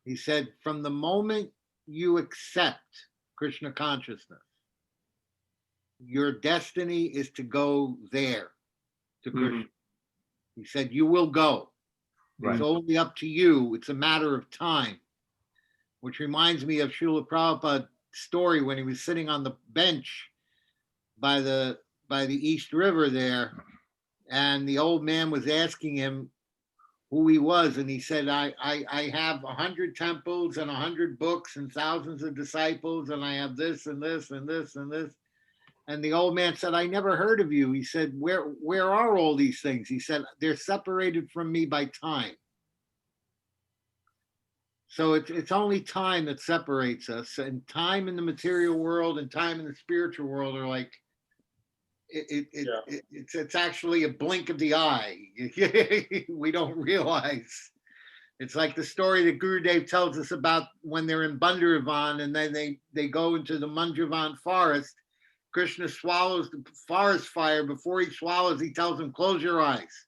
He said, from the moment you accept Krishna consciousness, your destiny is to go there, to Krishna. He said, you will go. Right. It's only up to you. It's a matter of time. Which reminds me of Srila Prabhupada's story when he was sitting on the bench by the East River there, and the old man was asking him who he was, and he said, I have 100 temples and 100 books and thousands of disciples, and I have this and this and this and this. And the old man said, I never heard of you. He said, where are all these things? He said, they're separated from me by time. So it's only time that separates us, and time in the material world and time in the spiritual world are like, it's actually a blink of the eye. We don't realize. It's like the story that Gurudev tells us about when they're in Bandaravan and then they go into the Mandravan forest. Krishna swallows the forest fire. Before he swallows, he tells them, close your eyes.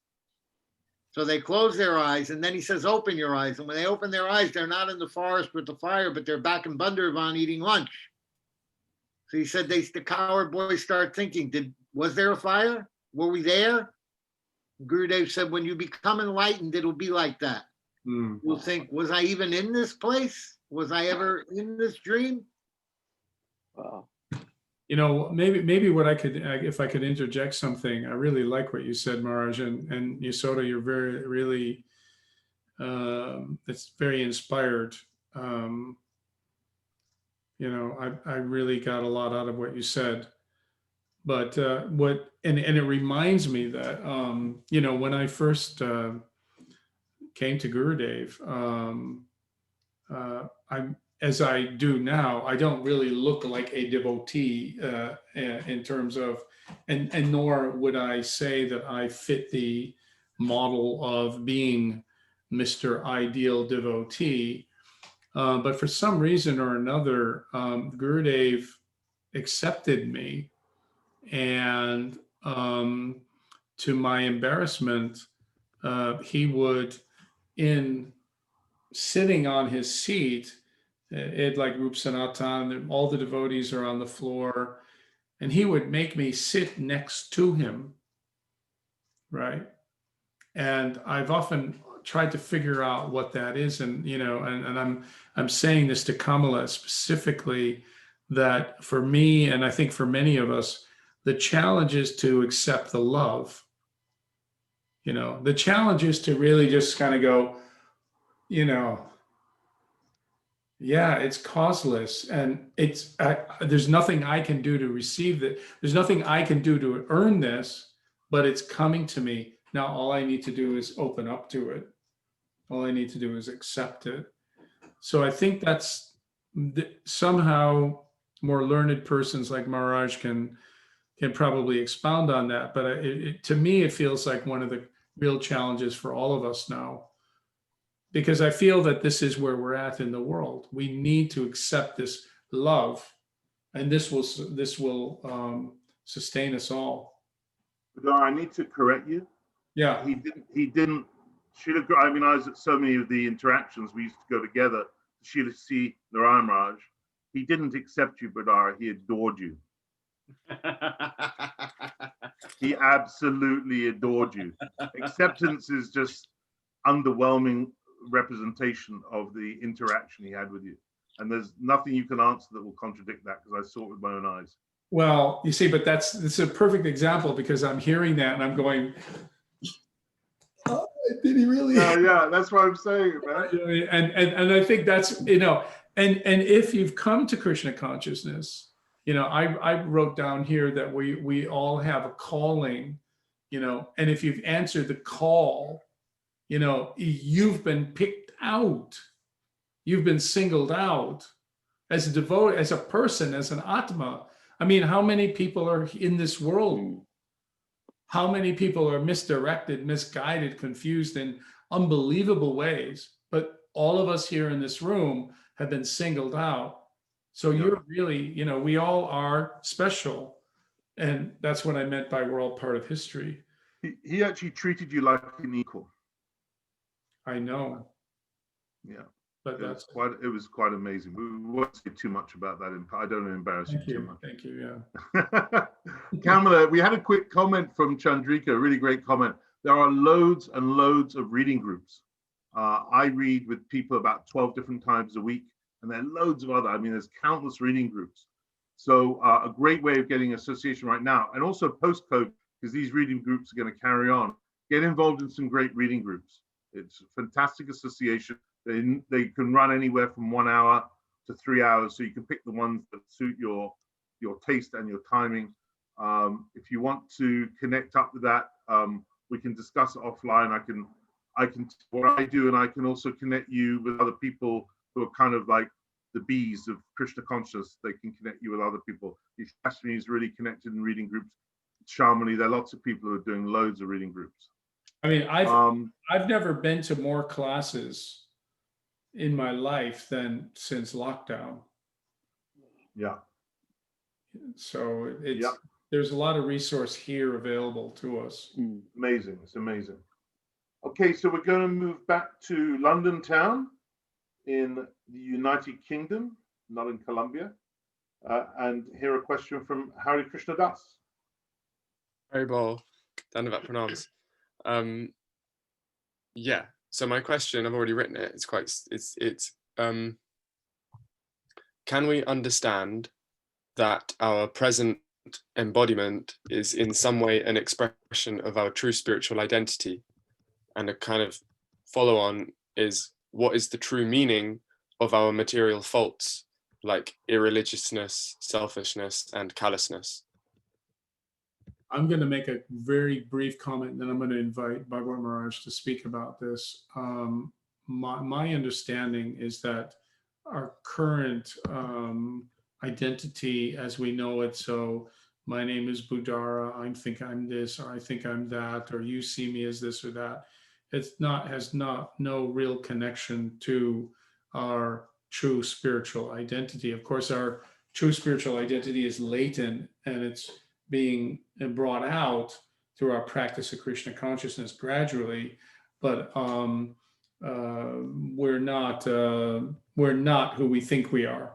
So they close their eyes, and then he says, open your eyes. And when they open their eyes, they're not in the forest with the fire, but they're back in Bandaravan eating lunch. So he said, the coward boys start thinking, was there a fire? Were we there? Gurudev said, when you become enlightened, it'll be like that. You'll think, was I even in this place? Was I ever in this dream? Wow. You know, maybe what I could, if I could interject something, I really like what you said, Maharaj, and Yasoda, you're really, it's very inspired. You know, I really got a lot out of what you said. But and it reminds me that, you know, when I first came to Gurudev, as I do now, I don't really look like a devotee in terms of, and nor would I say that I fit the model of being Mr. Ideal Devotee. But for some reason or another, Gurudev accepted me. And to my embarrassment, he would, in sitting on his seat, like Rup Sanatan, all the devotees are on the floor, and he would make me sit next to him, right? And I've often tried to figure out what that is, and you know, and I'm saying this to Kamala specifically, that for me, and I think for many of us, the challenge is to accept the love. You know, the challenge is to really just kind of go, you know, yeah, it's causeless, and there's nothing I can do to receive that. There's nothing I can do to earn this, but it's coming to me. Now, all I need to do is open up to it. All I need to do is accept it. So I think that's somehow more learned persons like Maharaj can probably expound on that. But to me, it feels like one of the real challenges for all of us now, because I feel that this is where we're at in the world. We need to accept this love, and this will sustain us all. Bhudhara, I need to correct you. Yeah. He didn't. I mean, I was at so many of the interactions. We used to go together to see Narayan Raj. He didn't accept you, Bhudhara. He adored you. He absolutely adored you. Acceptance is just underwhelming representation of the interaction he had with you. And there's nothing you can answer that will contradict that, because I saw it with my own eyes. Well, you see, but it's a perfect example, because I'm hearing that and I'm going, oh, did he really? Yeah, that's what I'm saying, man. And I think that's, and if you've come to Krishna consciousness, I wrote down here that we all have a calling, and if you've answered the call, you've been picked out, you've been singled out as a devotee, as a person, as an Atma. I mean, how many people are in this world? How many people are misdirected, misguided, confused in unbelievable ways? But all of us here in this room have been singled out. So you're really, we all are special. And that's what I meant by we're all part of history. He actually treated you like an equal. I know. Yeah. But it was quite amazing. We won't say too much about that. I don't want to embarrass you too much. Thank you. Yeah. Kamala, we had a quick comment from Chandrika, a really great comment. There are loads and loads of reading groups. I read with people about 12 different times a week, and there are loads of other. I mean, there's countless reading groups. So a great way of getting association right now, and also post-COVID, because these reading groups are going to carry on. Get involved in some great reading groups. It's a fantastic association. They can run anywhere from 1 hour to 3 hours, so you can pick the ones that suit your taste and your timing. If you want to connect up with that, we can discuss it offline. I can what I do, and I can also connect you with other people who are kind of like the bees of Krishna consciousness. They can connect you with other people. Ashwini is really connected in reading groups. Shamini, there are lots of people who are doing loads of reading groups. I mean, I've never been to more classes in my life than since lockdown. Yeah. So there's a lot of resource here available to us. Amazing. It's amazing. Okay, so we're going to move back to London town in the United Kingdom, not in Colombia, and hear a question from Hari Krishna Das. Hari Bol, Dandavat Pranams. Yeah. So my question, I've already written it. It's can we understand that our present embodiment is in some way an expression of our true spiritual identity? And a kind of follow on is, what is the true meaning of our material faults, like irreligiousness, selfishness, and callousness? I'm going to make a very brief comment, and then I'm going to invite Bhagwan Maharaj to speak about this. My understanding is that our current identity as we know it, so my name is Bhudhara, I think I'm this, or I think I'm that, or you see me as this or that, has no real connection to our true spiritual identity. Of course, our true spiritual identity is latent, and it's being brought out through our practice of Krishna consciousness gradually, but we're not who we think we are.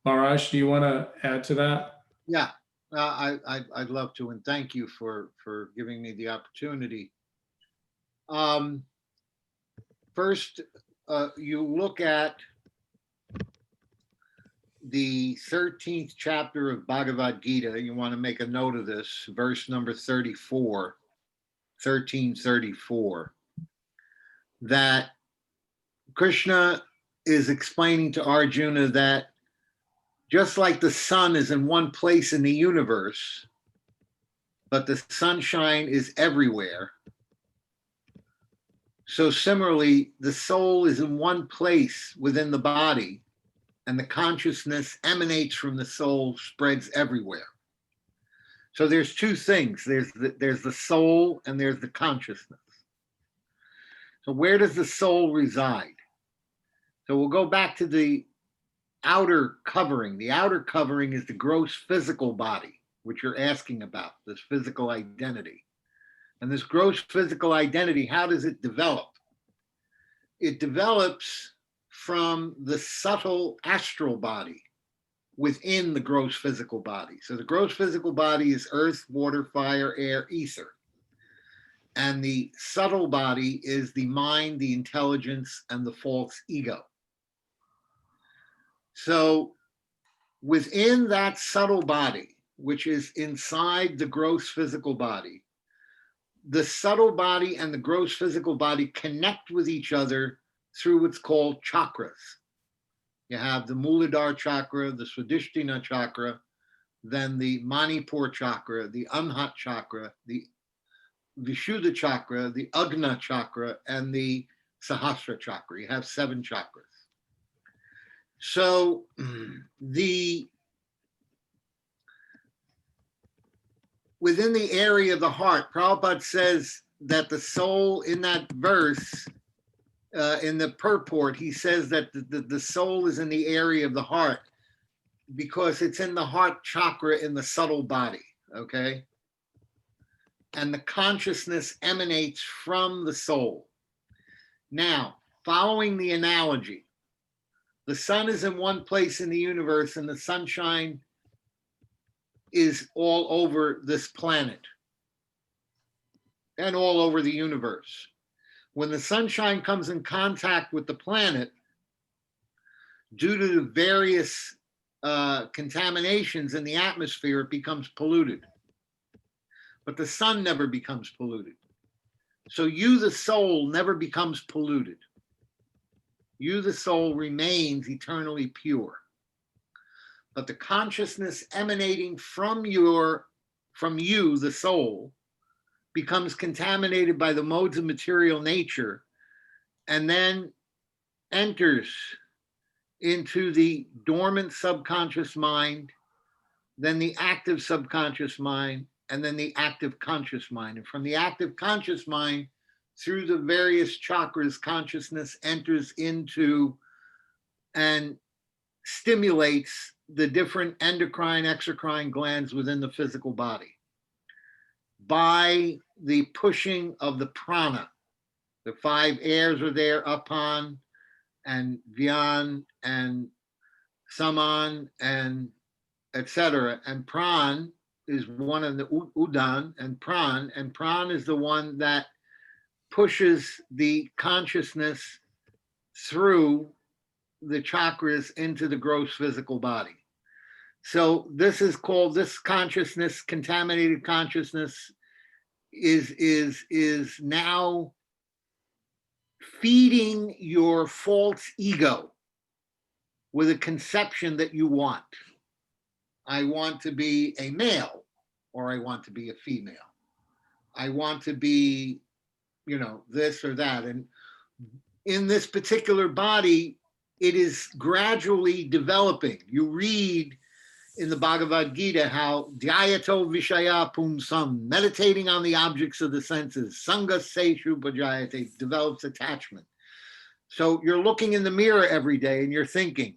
Maharaj, do you want to add to that? Yeah, I'd love to, and thank you for giving me the opportunity. First, you look at the 13th chapter of Bhagavad Gita. You want to make a note of this, verse number 34, 1334, that Krishna is explaining to Arjuna that just like the sun is in one place in the universe, but the sunshine is everywhere, so similarly, the soul is in one place within the body, and the consciousness emanates from the soul, spreads everywhere. So there's two things. There's the soul and there's the consciousness. So where does the soul reside? So we'll go back to the outer covering. The outer covering is the gross physical body, which you're asking about, this physical identity. And this gross physical identity, how does it develop? It develops from the subtle astral body within the gross physical body. So the gross physical body is earth, water, fire, air, ether. And the subtle body is the mind, the intelligence, and the false ego. So within that subtle body, which is inside the gross physical body, the subtle body and the gross physical body connect with each other through what's called chakras. You have the Muladhara chakra, the Swadhisthana chakra, then the Manipur chakra, the Anhat chakra, the Vishuddha chakra, the Agna chakra, and the Sahasra chakra. You have 7 chakras. So within the area of the heart, Prabhupada says that the soul in that verse, in the purport, he says that the soul is in the area of the heart because it's in the heart chakra in the subtle body, okay? And the consciousness emanates from the soul. Now, following the analogy, the sun is in one place in the universe and the sunshine is all over this planet and all over the universe. When the sunshine comes in contact with the planet, due to the various contaminations in the atmosphere, it becomes polluted. But the sun never becomes polluted. So you, the soul, never becomes polluted. You, the soul, remains eternally pure. But the consciousness emanating from you, the soul, becomes contaminated by the modes of material nature and then enters into the dormant subconscious mind, then the active subconscious mind, and then the active conscious mind. And from the active conscious mind, through the various chakras, consciousness enters into and stimulates the different endocrine, exocrine glands within the physical body by the pushing of the prana. The 5 airs are there, apan and vyan and saman and etc. And pran is one of the udan and pran is the one that pushes the consciousness through the chakras into the gross physical body. So this is called, this consciousness, contaminated consciousness, is now feeding your false ego with a conception that you want. I want to be a male, or I want to be a female. I want to be, this or that. And in this particular body, it is gradually developing. You read in the Bhagavad Gita how dhyato vishaya pumsam, meditating on the objects of the senses, sangha seshu bhajayate, develops attachment. So you're looking in the mirror every day and you're thinking,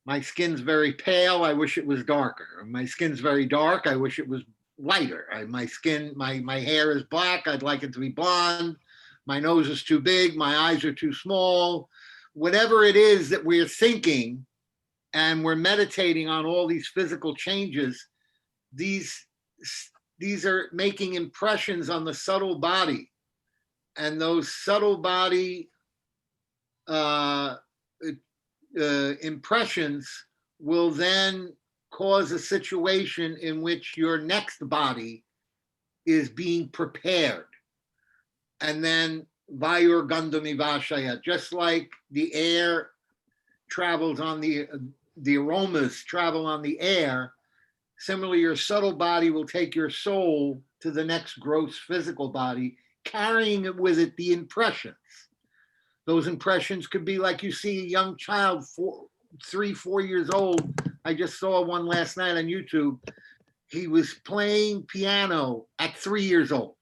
my skin's very pale, I wish it was darker. My skin's very dark, I wish it was lighter. My hair is black, I'd like it to be blonde. My nose is too big, my eyes are too small. Whatever it is that we're thinking, and we're meditating on all these physical changes, these are making impressions on the subtle body. And those subtle body impressions will then cause a situation in which your next body is being prepared. And then Vayur Gandhami Vashaya, just like the air travels on the aromas travel on the air, similarly your subtle body will take your soul to the next gross physical body, carrying it with it the impressions. Those impressions could be like you see a young child 3, 4 years old. I just saw one last night on YouTube. He was playing piano at 3 years old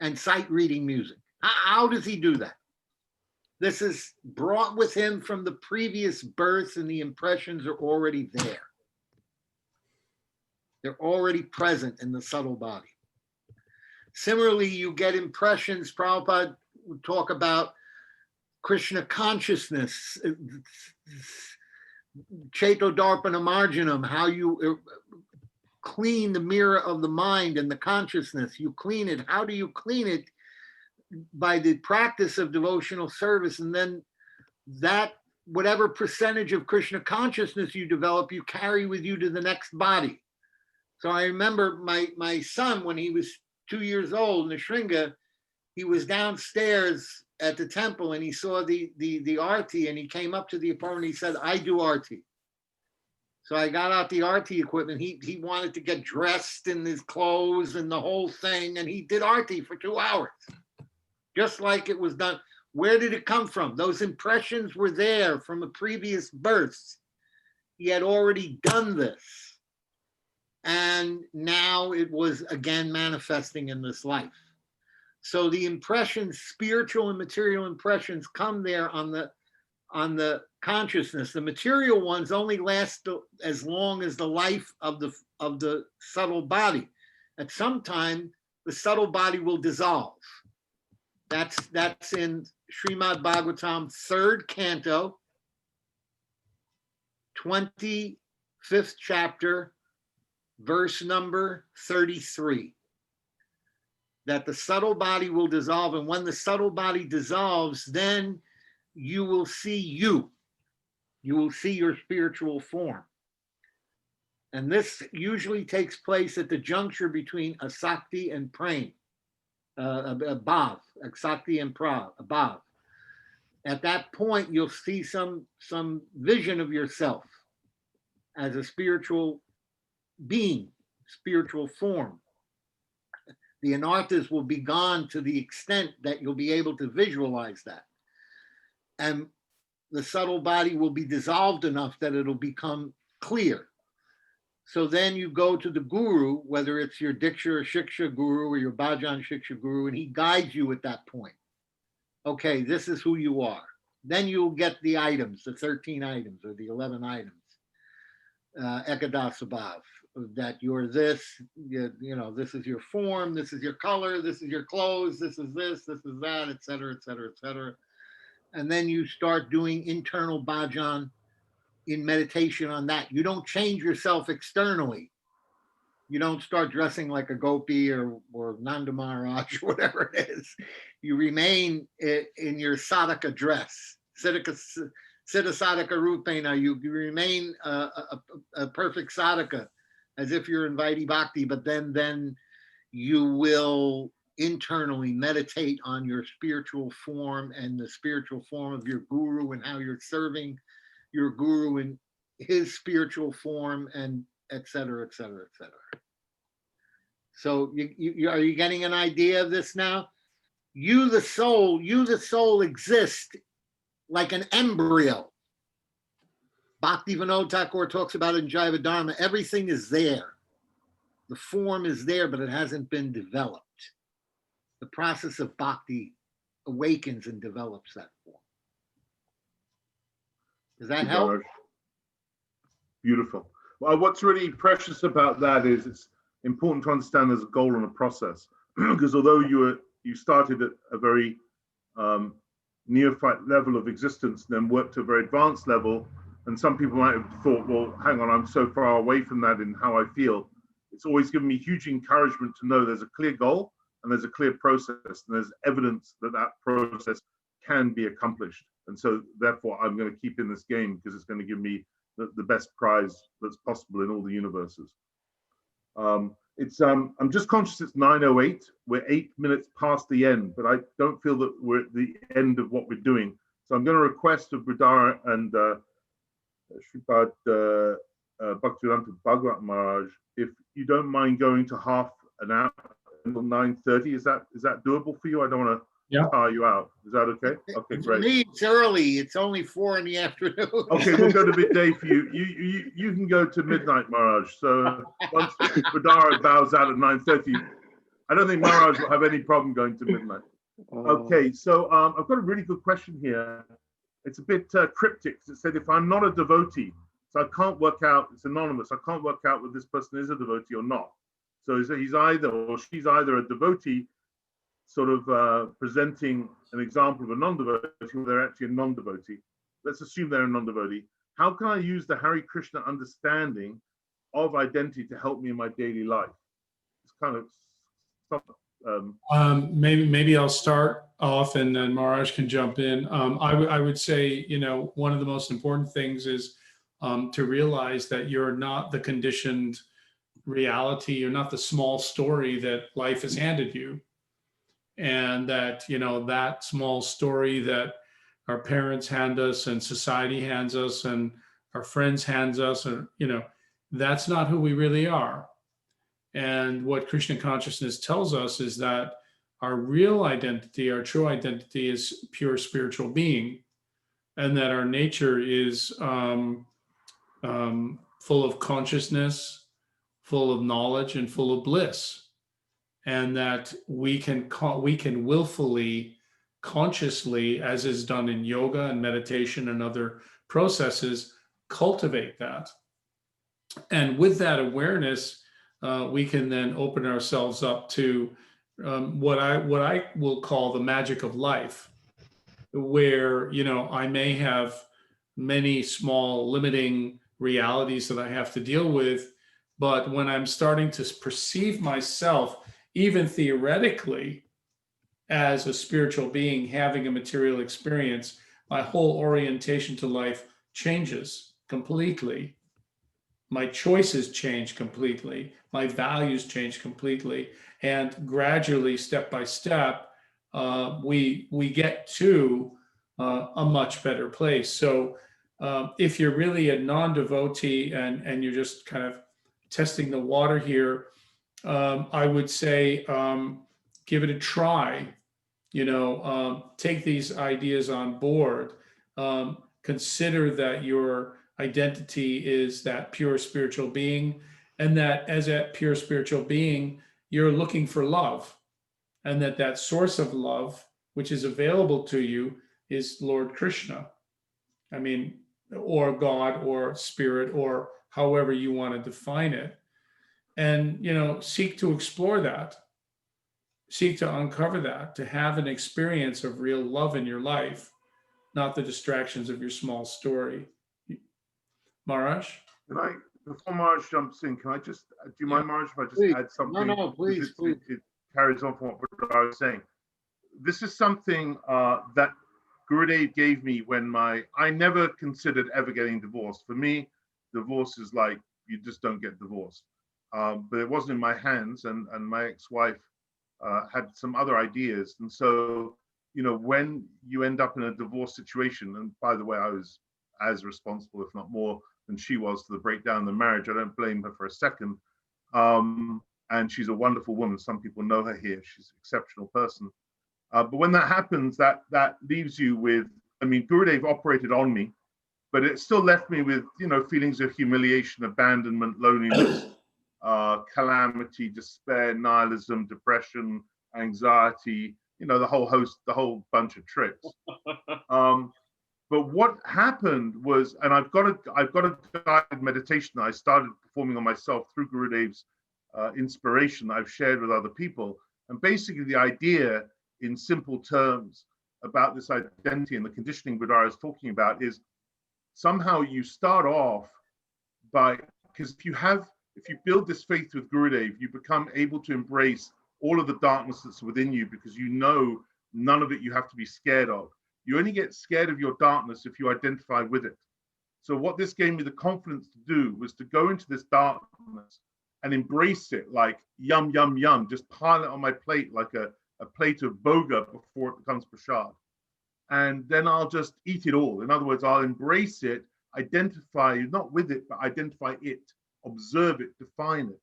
and sight reading music. How does he do that? This is brought with him from the previous births, and the impressions are already there. They're already present in the subtle body. Similarly, you get impressions. Prabhupada would talk about Krishna consciousness, Cheto Darpana Marjanam, how you clean the mirror of the mind and the consciousness. You clean it. How do you clean it? By the practice of devotional service. And then that, whatever percentage of Krishna consciousness you develop, you carry with you to the next body. So I remember my son, when he was 2 years old, Nishringa, he was downstairs at the temple and he saw the arti, and he came up to the apartment. He said, I do arti. So I got out the arti equipment. He wanted to get dressed in his clothes and the whole thing. And he did arti for 2 hours, just like it was done. Where did it come from? Those impressions were there from a previous birth. He had already done this. And now it was again manifesting in this life. So the impressions, spiritual and material impressions, come there on the consciousness. The material ones only last as long as the life of the subtle body. At some time, the subtle body will dissolve. That's in Srimad Bhagavatam, 3rd canto, 25th chapter, verse number 33. That the subtle body will dissolve, and when the subtle body dissolves, then you will see you. You will see your spiritual form. And this usually takes place at the juncture between asakti and prem, bhav, asakti and bhav. At that point, you'll see some vision of yourself as a spiritual being, spiritual form. The anarthas will be gone to the extent that you'll be able to visualize that. And the subtle body will be dissolved enough that it'll become clear. So then you go to the guru, whether it's your Diksha or Shiksha guru or your Bhajan Shiksha guru, and he guides you at that point. Okay, this is who you are. Then you'll get the items, the 13 items or the 11 items. Ekadasabhav, that you're this, this is your form, this is your color, this is your clothes, this is that, et cetera, et cetera, et cetera. And then you start doing internal bhajan in meditation on that. You don't change yourself externally. You don't start dressing like a gopi or Nanda Maharaj or whatever it is. You remain in your sadhaka dress. Siddha sadhaka rupena, you remain a perfect sadhaka, as if you're in Vaidhi Bhakti, but then you will internally meditate on your spiritual form and the spiritual form of your guru and how you're serving your guru in his spiritual form, and et cetera, et cetera, et cetera. So are you getting an idea of this now? You, the soul exist like an embryo. Bhakti Vinod Thakur talks about it in Jaiva Dharma. Everything is there. The form is there, but it hasn't been developed. The process of bhakti awakens and develops that form. Does that help? Beautiful. Well, what's really precious about that is it's important to understand there's a goal and a process. Because although you started at a very neophyte level of existence, then worked to a very advanced level, and some people might have thought, well, hang on, I'm so far away from that in how I feel. It's always given me huge encouragement to know there's a clear goal and there's a clear process, and there's evidence that that process can be accomplished. And so therefore I'm going to keep in this game because it's going to give me the best prize that's possible in all the universes. I'm just conscious it's 9:08. We're 8 minutes past the end, but I don't feel that we're at the end of what we're doing. So I'm going to request of Bhudhara and Sripad Bhaktivedanta Bhagavat Maharaj, if you don't mind going to half an hour until 9:30. Is that doable for you? I don't want to Yeah. Are you out? Is that okay? Okay, For great. me, it's early. It's only 4 in the afternoon. Okay, we'll go to midday for you. You can go to midnight, Maharaj. So once Bhudhara bows out at 9:30, I don't think Maharaj will have any problem going to midnight. Okay, so I've got a really good question here. It's a bit cryptic. It said, if I'm not a devotee, so I can't work out, it's anonymous, I can't work out whether this person is a devotee or not. So he's either, or she's either a devotee, sort of presenting an example of a non-devotee, or they're actually a non-devotee. Let's assume they're a non-devotee. How can I use the Hare Krishna understanding of identity to help me in my daily life? It's kind of Maybe I'll start off and then Maharaj can jump in. I would say, one of the most important things is to realize that you're not the conditioned reality, you're not the small story that life has handed you. And that, that small story that our parents hand us and society hands us and our friends hands us, and, that's not who we really are. And what Krishna consciousness tells us is that our real identity, our true identity, is pure spiritual being, and that our nature is full of consciousness, full of knowledge, and full of bliss, and that we can willfully, consciously, as is done in yoga and meditation and other processes, cultivate that. And with that awareness, we can then open ourselves up to what I will call the magic of life, where I may have many small limiting realities that I have to deal with, but when I'm starting to perceive myself, even theoretically, as a spiritual being having a material experience, my whole orientation to life changes completely. My choices change completely, my values change completely, and gradually, step by step, we get to a much better place. So if you're really a non-devotee and you're just kind of testing the water here, I would say give it a try. Take these ideas on board. Consider that your identity is that pure spiritual being, and that as that pure spiritual being, you're looking for love, and that source of love, which is available to you, is Lord Krishna. Or God, or spirit, or however you want to define it. And, seek to explore that, seek to uncover that, to have an experience of real love in your life, not the distractions of your small story. Maharaj? Before Maharaj jumps in, can I just, do you mind, Maharaj, if I just add something? No, please. It carries on from what I was saying. This is something that Gurudev gave me when I never considered ever getting divorced. For me, divorce is like, you just don't get divorced. But it wasn't in my hands, and my ex-wife had some other ideas. And so, when you end up in a divorce situation, and by the way, I was as responsible, if not more, than she was for the breakdown of the marriage. I don't blame her for a second. And she's a wonderful woman. Some people know her here. She's an exceptional person. But when that happens, that leaves you with, Gurudev operated on me, but it still left me with, feelings of humiliation, abandonment, loneliness, calamity, despair, nihilism, depression, anxiety, the whole bunch of tricks. But what happened was, and I've got a guided meditation that I started performing on myself through Gurudev's inspiration that I've shared with other people. And basically the idea, in simple terms, about this identity and the conditioning Bhudhara is talking about is somehow you start off by, because if you build this faith with Gurudev, you become able to embrace all of the darkness that's within you, because none of it you have to be scared of. You only get scared of your darkness if you identify with it. So what this gave me the confidence to do was to go into this darkness and embrace it like yum, yum, yum, just pile it on my plate like a plate of boga before it becomes prasad. And then I'll just eat it all. In other words, I'll embrace it, identify, not with it, but identify it, observe it, define it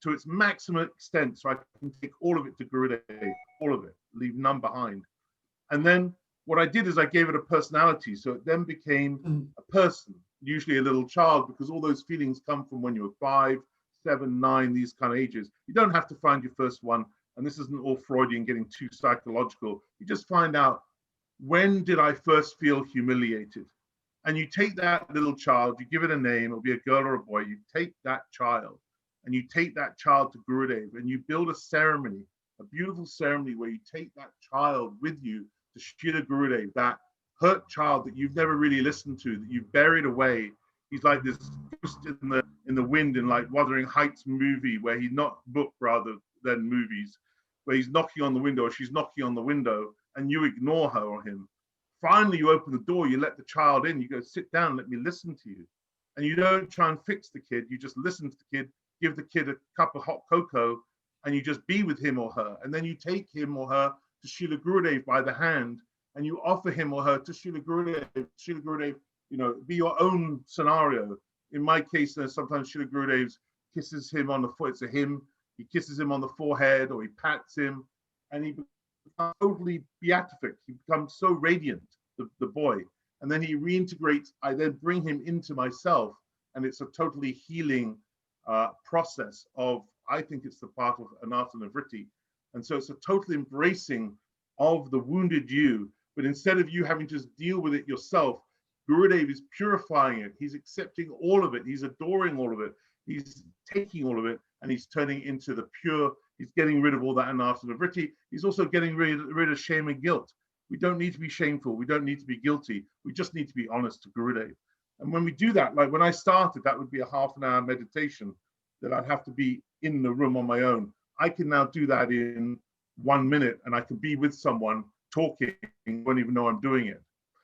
to its maximum extent, so I can take all of it to Gurudev, all of it, leave none behind. And then what I did is I gave it a personality. So it then became a person, usually a little child, because all those feelings come from when you were 5, 7, 9, these kind of ages. You don't have to find your first one. And this isn't all Freudian, getting too psychological. You just find out, when did I first feel humiliated? And you take that little child, you give it a name, it'll be a girl or a boy. You take that child and you take that child to Gurudev and you build a ceremony, a beautiful ceremony where you take that child with you to Srila Gurudev, that hurt child that you've never really listened to, that you've buried away. He's like this ghost in the wind in like Wuthering Heights movie, where he's not book rather than movies, where he's knocking on the window or she's knocking on the window and you ignore her or him. Finally, you open the door, you let the child in, you go, sit down, let me listen to you. And you don't try and fix the kid, you just listen to the kid, give the kid a cup of hot cocoa, and you just be with him or her. And then you take him or her to Srila Gurudev by the hand, and you offer him or her to Srila Gurudev. Srila Gurudev, you know, be your own scenario. In my case, there's sometimes Srila Gurudev kisses him on the foot, it's a him, he kisses him on the forehead or he pats him, and he becomes totally beatific. He becomes so radiant, the boy. And then he reintegrates, I then bring him into myself, and it's a totally healing process of, I think it's the part of anartha vritti. And so it's a total embracing of the wounded you, but instead of you having to just deal with it yourself, Gurudev is purifying it. He's accepting all of it. He's adoring all of it. He's taking all of it and he's turning into the pure. He's getting rid of all that anartha vritti. He's also getting rid of shame and guilt. We don't need to be shameful. We don't need to be guilty. We just need to be honest to Gurudev. And when we do that, like when I started, that would be a half-an-hour meditation that I'd have to be in the room on my own. I can now do that in 1 minute, and I can be with someone talking, won't even know I'm doing it.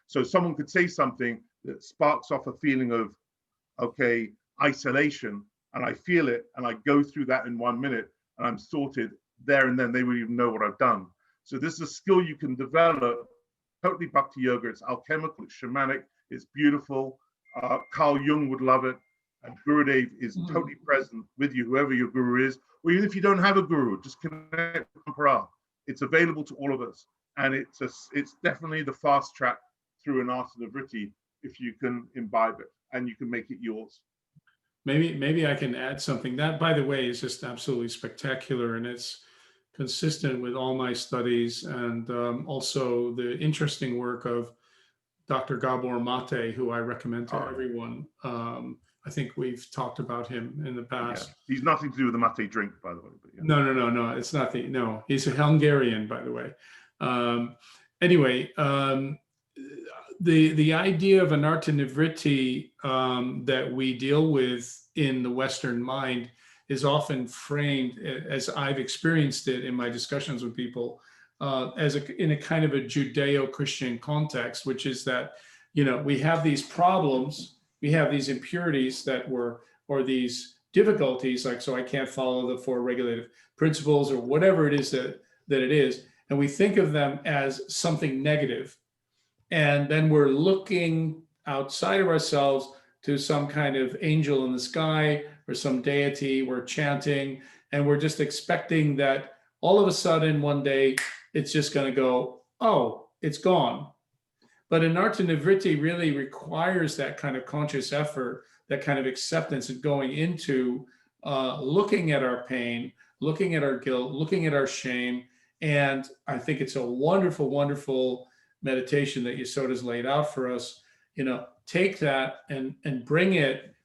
So someone could say something that sparks off a feeling of, okay, isolation, and I feel it, and I go through that in 1 minute, and I'm sorted there and then. They wouldn't even know what I've done. So this is a skill you can develop. Totally Bhakti Yoga. It's alchemical, it's shamanic, it's beautiful. Carl Jung would love it. And Gurudev is totally present with you, whoever your guru is. Or even if you don't have a guru, just connect with Pampara. It's available to all of us. And it's definitely the fast track through an art of the vritti if you can imbibe it and you can make it yours. Maybe I can add something. That, by the way, is just absolutely spectacular, and it's consistent with all my studies, and also the interesting work of Dr. Gabor Mate, who I recommend to everyone. I think we've talked about him in the past. Yeah. He's nothing to do with the mate drink, by the way. But yeah. No, it's nothing. No, he's a Hungarian, by the way. Anyway, the idea of anartha nivritti that we deal with in the Western mind is often framed, as I've experienced it in my discussions with people, in a kind of a Judeo-Christian context, which is that, you know, we have these problems, we have these impurities or these difficulties, like, so I can't follow the 4 regulative principles or whatever it is that it is, and we think of them as something negative. And then we're looking outside of ourselves to some kind of angel in the sky or some deity, we're chanting, and we're just expecting that all of a sudden one day it's just going to go, oh, it's gone. But anartha nivritti really requires that kind of conscious effort, that kind of acceptance, and going into looking at our pain, looking at our guilt, looking at our shame. And I think it's a wonderful, wonderful meditation that Yasoda's laid out for us. You know, take that and bring it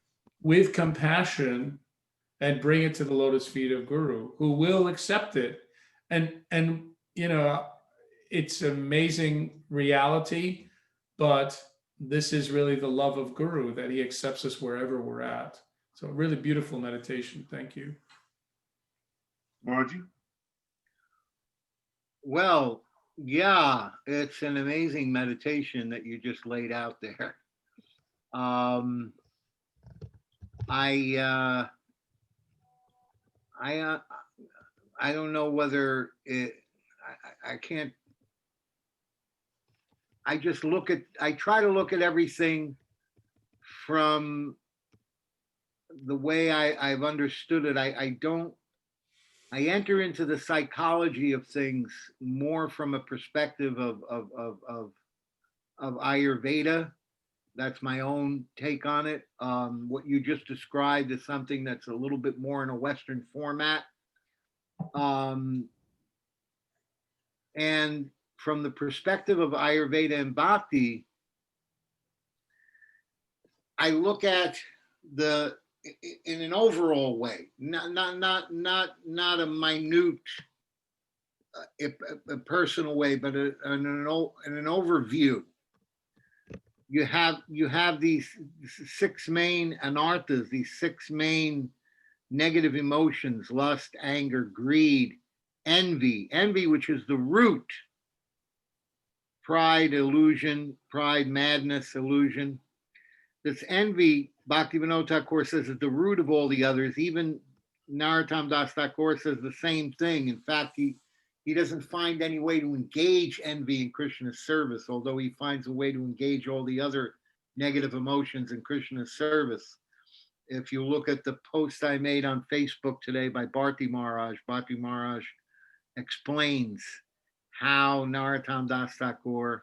with compassion and bring it to the lotus feet of Guru, who will accept it. And you know, it's amazing reality, but this is really the love of Guru, that he accepts us wherever we're at. So really beautiful meditation. Thank you. Margie? Well, yeah, it's an amazing meditation that you just laid out there. I don't know whether I can't. I try to look at everything from the way I've understood it. I don't I enter into the psychology of things more from a perspective of Ayurveda. That's my own take on it. What you just described is something that's a little bit more in a Western format. And from the perspective of Ayurveda and Bhakti, I look at the in an overall way, not a minute, a personal way, but in an overview. You have these 6 main anarthas, these 6 main negative emotions: lust, anger, greed, envy, which is the root, pride, illusion, pride, madness, illusion. This envy, Bhaktivinoda Thakur says, is the root of all the others. Even Narottam Das Thakur says the same thing. In fact, he doesn't find any way to engage envy in Krishna's service, although he finds a way to engage all the other negative emotions in Krishna's service. If you look at the post I made on Facebook today by Bharti Maharaj explains how Narottam Das Thakur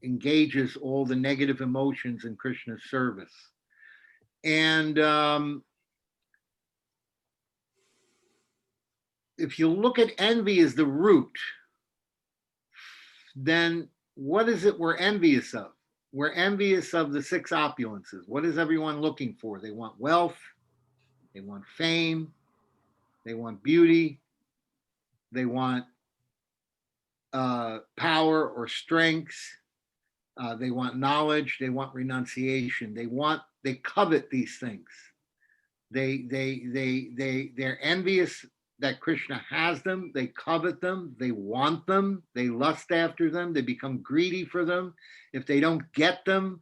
engages all the negative emotions in Krishna's service. And if you look at envy as the root, then what is it we're envious of? We're envious of the 6 opulences. What is everyone looking for? They want wealth, they want fame, they want beauty, they want power or strengths, they want knowledge, they want renunciation, they covet these things. They're envious that Krishna has them, they covet them, they want them, they lust after them, they become greedy for them. If they don't get them,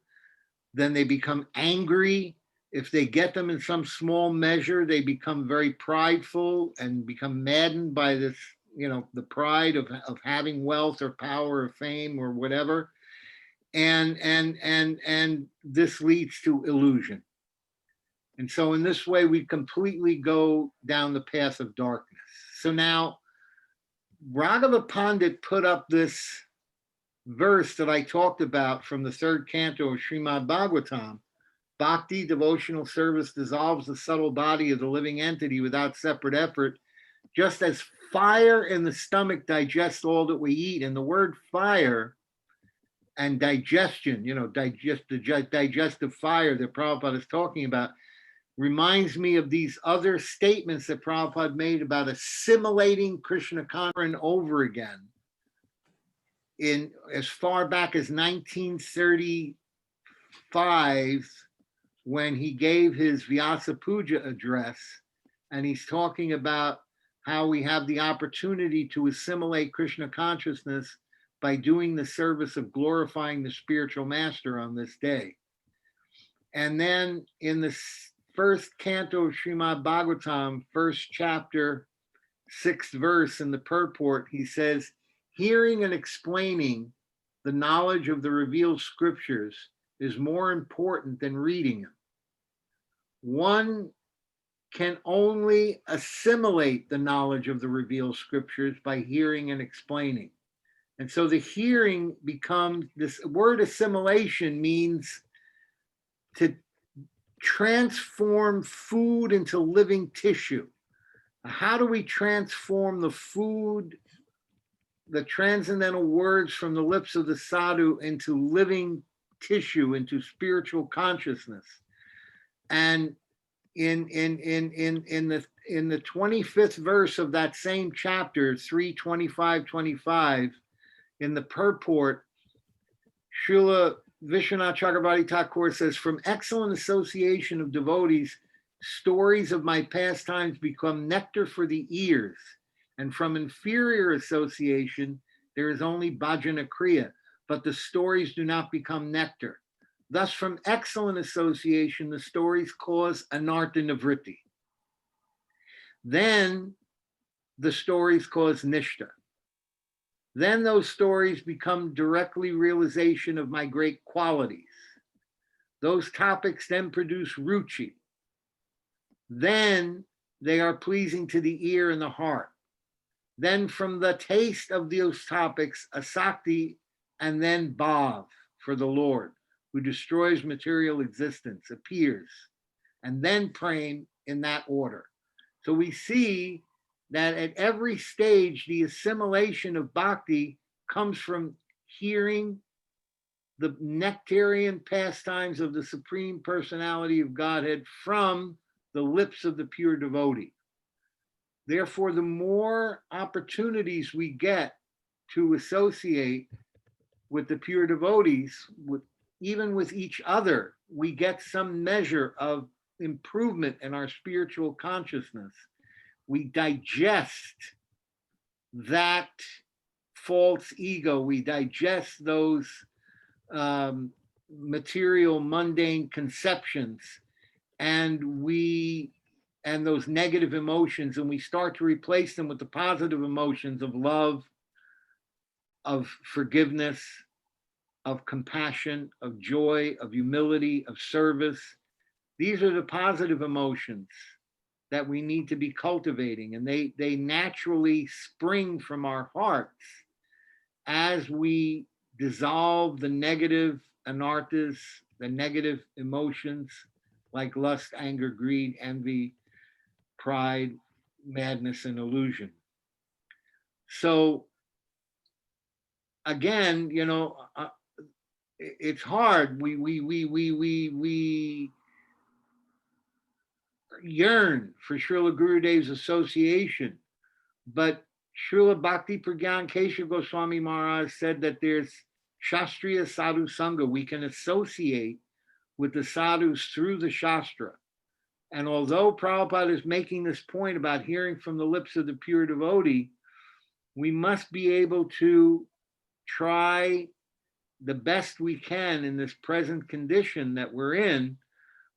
then they become angry. If they get them in some small measure, they become very prideful and become maddened by this, the pride of having wealth or power or fame or whatever. And this leads to illusion. And so in this way, we completely go down the path of darkness. So now, Raghava Pandit put up this verse that I talked about from the 3rd canto of Srimad Bhagavatam. Bhakti, devotional service, dissolves the subtle body of the living entity without separate effort, just as fire in the stomach digests all that we eat. And the word fire and digestion, the digestive fire that Prabhupada is talking about, reminds me of these other statements that Prabhupada made about assimilating Krishna consciousness and over again. In as far back as 1935, when he gave his Vyasa Puja address, and he's talking about how we have the opportunity to assimilate Krishna consciousness by doing the service of glorifying the spiritual master on this day. And then in the 1st canto of Srimad Bhagavatam, 1st chapter, 6th verse in the purport, he says, hearing and explaining the knowledge of the revealed scriptures is more important than reading them. One can only assimilate the knowledge of the revealed scriptures by hearing and explaining. And so the hearing becomes, this word assimilation means to transform food into living tissue. How do we transform the food, the transcendental words from the lips of the sadhu, into living tissue, into spiritual consciousness? And in the 25th verse of that same chapter, 3:25-25, in the purport, Srila Vishwanath Chakravarti Thakur says, from excellent association of devotees, stories of my pastimes become nectar for the ears, and from inferior association, there is only bhajana kriya, but the stories do not become nectar. Thus, from excellent association, the stories cause anartha nivritti. Then the stories cause nishta. Then those stories become directly realization of my great qualities. Those topics then produce ruchi. Then they are pleasing to the ear and the heart. Then from the taste of those topics, asakti, and then bhav for the Lord, who destroys material existence, appears, and then prem in that order. So we see that at every stage, the assimilation of bhakti comes from hearing the nectarian pastimes of the Supreme Personality of Godhead from the lips of the pure devotee. Therefore, the more opportunities we get to associate with the pure devotees, even with each other, we get some measure of improvement in our spiritual consciousness. We digest that false ego, we digest those material, mundane conceptions, and those negative emotions, and we start to replace them with the positive emotions of love, of forgiveness, of compassion, of joy, of humility, of service. These are the positive emotions that we need to be cultivating, and they naturally spring from our hearts as we dissolve the negative anarthas, the negative emotions like lust, anger, greed, envy, pride, madness, and illusion. So again, it's hard. We yearn for Srila Gurudev's association, but Srila Bhakti Pragyan Keshav Goswami Maharaj said that there's Shastriya Sadhu Sangha. We can associate with the sadhus through the Shastra. And although Prabhupada is making this point about hearing from the lips of the pure devotee, we must be able to try the best we can in this present condition that we're in,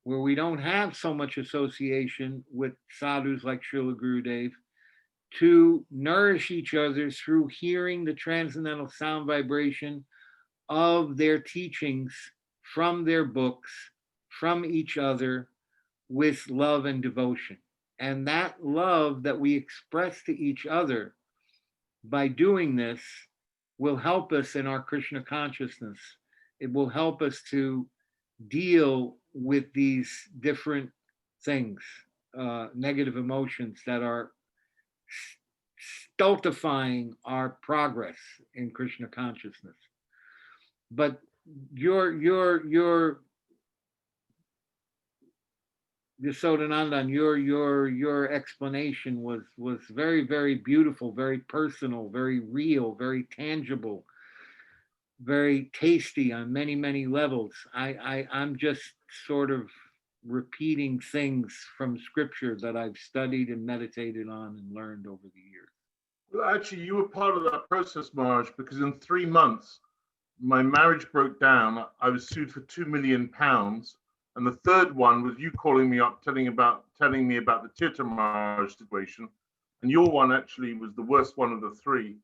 where we don't have so much association with sadhus like Srila Gurudev, to nourish each other through hearing the transcendental sound vibration of their teachings from their books, from each other, with love and devotion. And that love that we express to each other by doing this will help us in our Krishna consciousness. It will help us to deal with these different things, negative emotions that are stultifying our progress in Krishna consciousness. But your Yasodhanandan, your explanation was very, very beautiful, very personal, very real, very tangible, very tasty on many, many levels. I'm just sort of repeating things from scripture that I've studied and meditated on and learned over the years. Well, actually, you were part of that process, Maharaj, because in 3 months, my marriage broke down. I was sued for £2 million. And the third one was you calling me up, telling me about the Tirtha Maharaj situation. And your one actually was the worst one of the 3.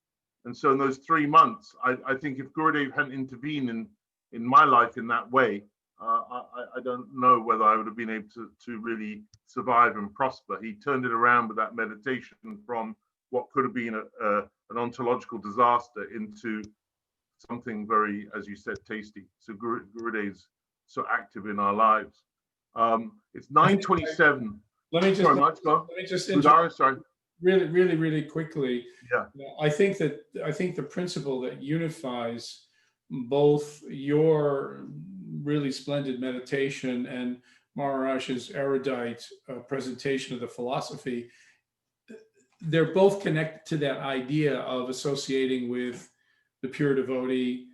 And so in those 3 months, I think if Gurudev hadn't intervened in my life in that way, I don't know whether I would have been able to really survive and prosper. He turned it around with that meditation from what could have been an ontological disaster into something very, as you said, tasty. So Gurudev's so active in our lives. It's 9:27. Let me just Bhudhara, sorry. Really quickly. Yeah. I think the principle that unifies both your really splendid meditation and Maharaj's erudite presentation of the philosophy, they're both connected to that idea of associating with the pure devotee,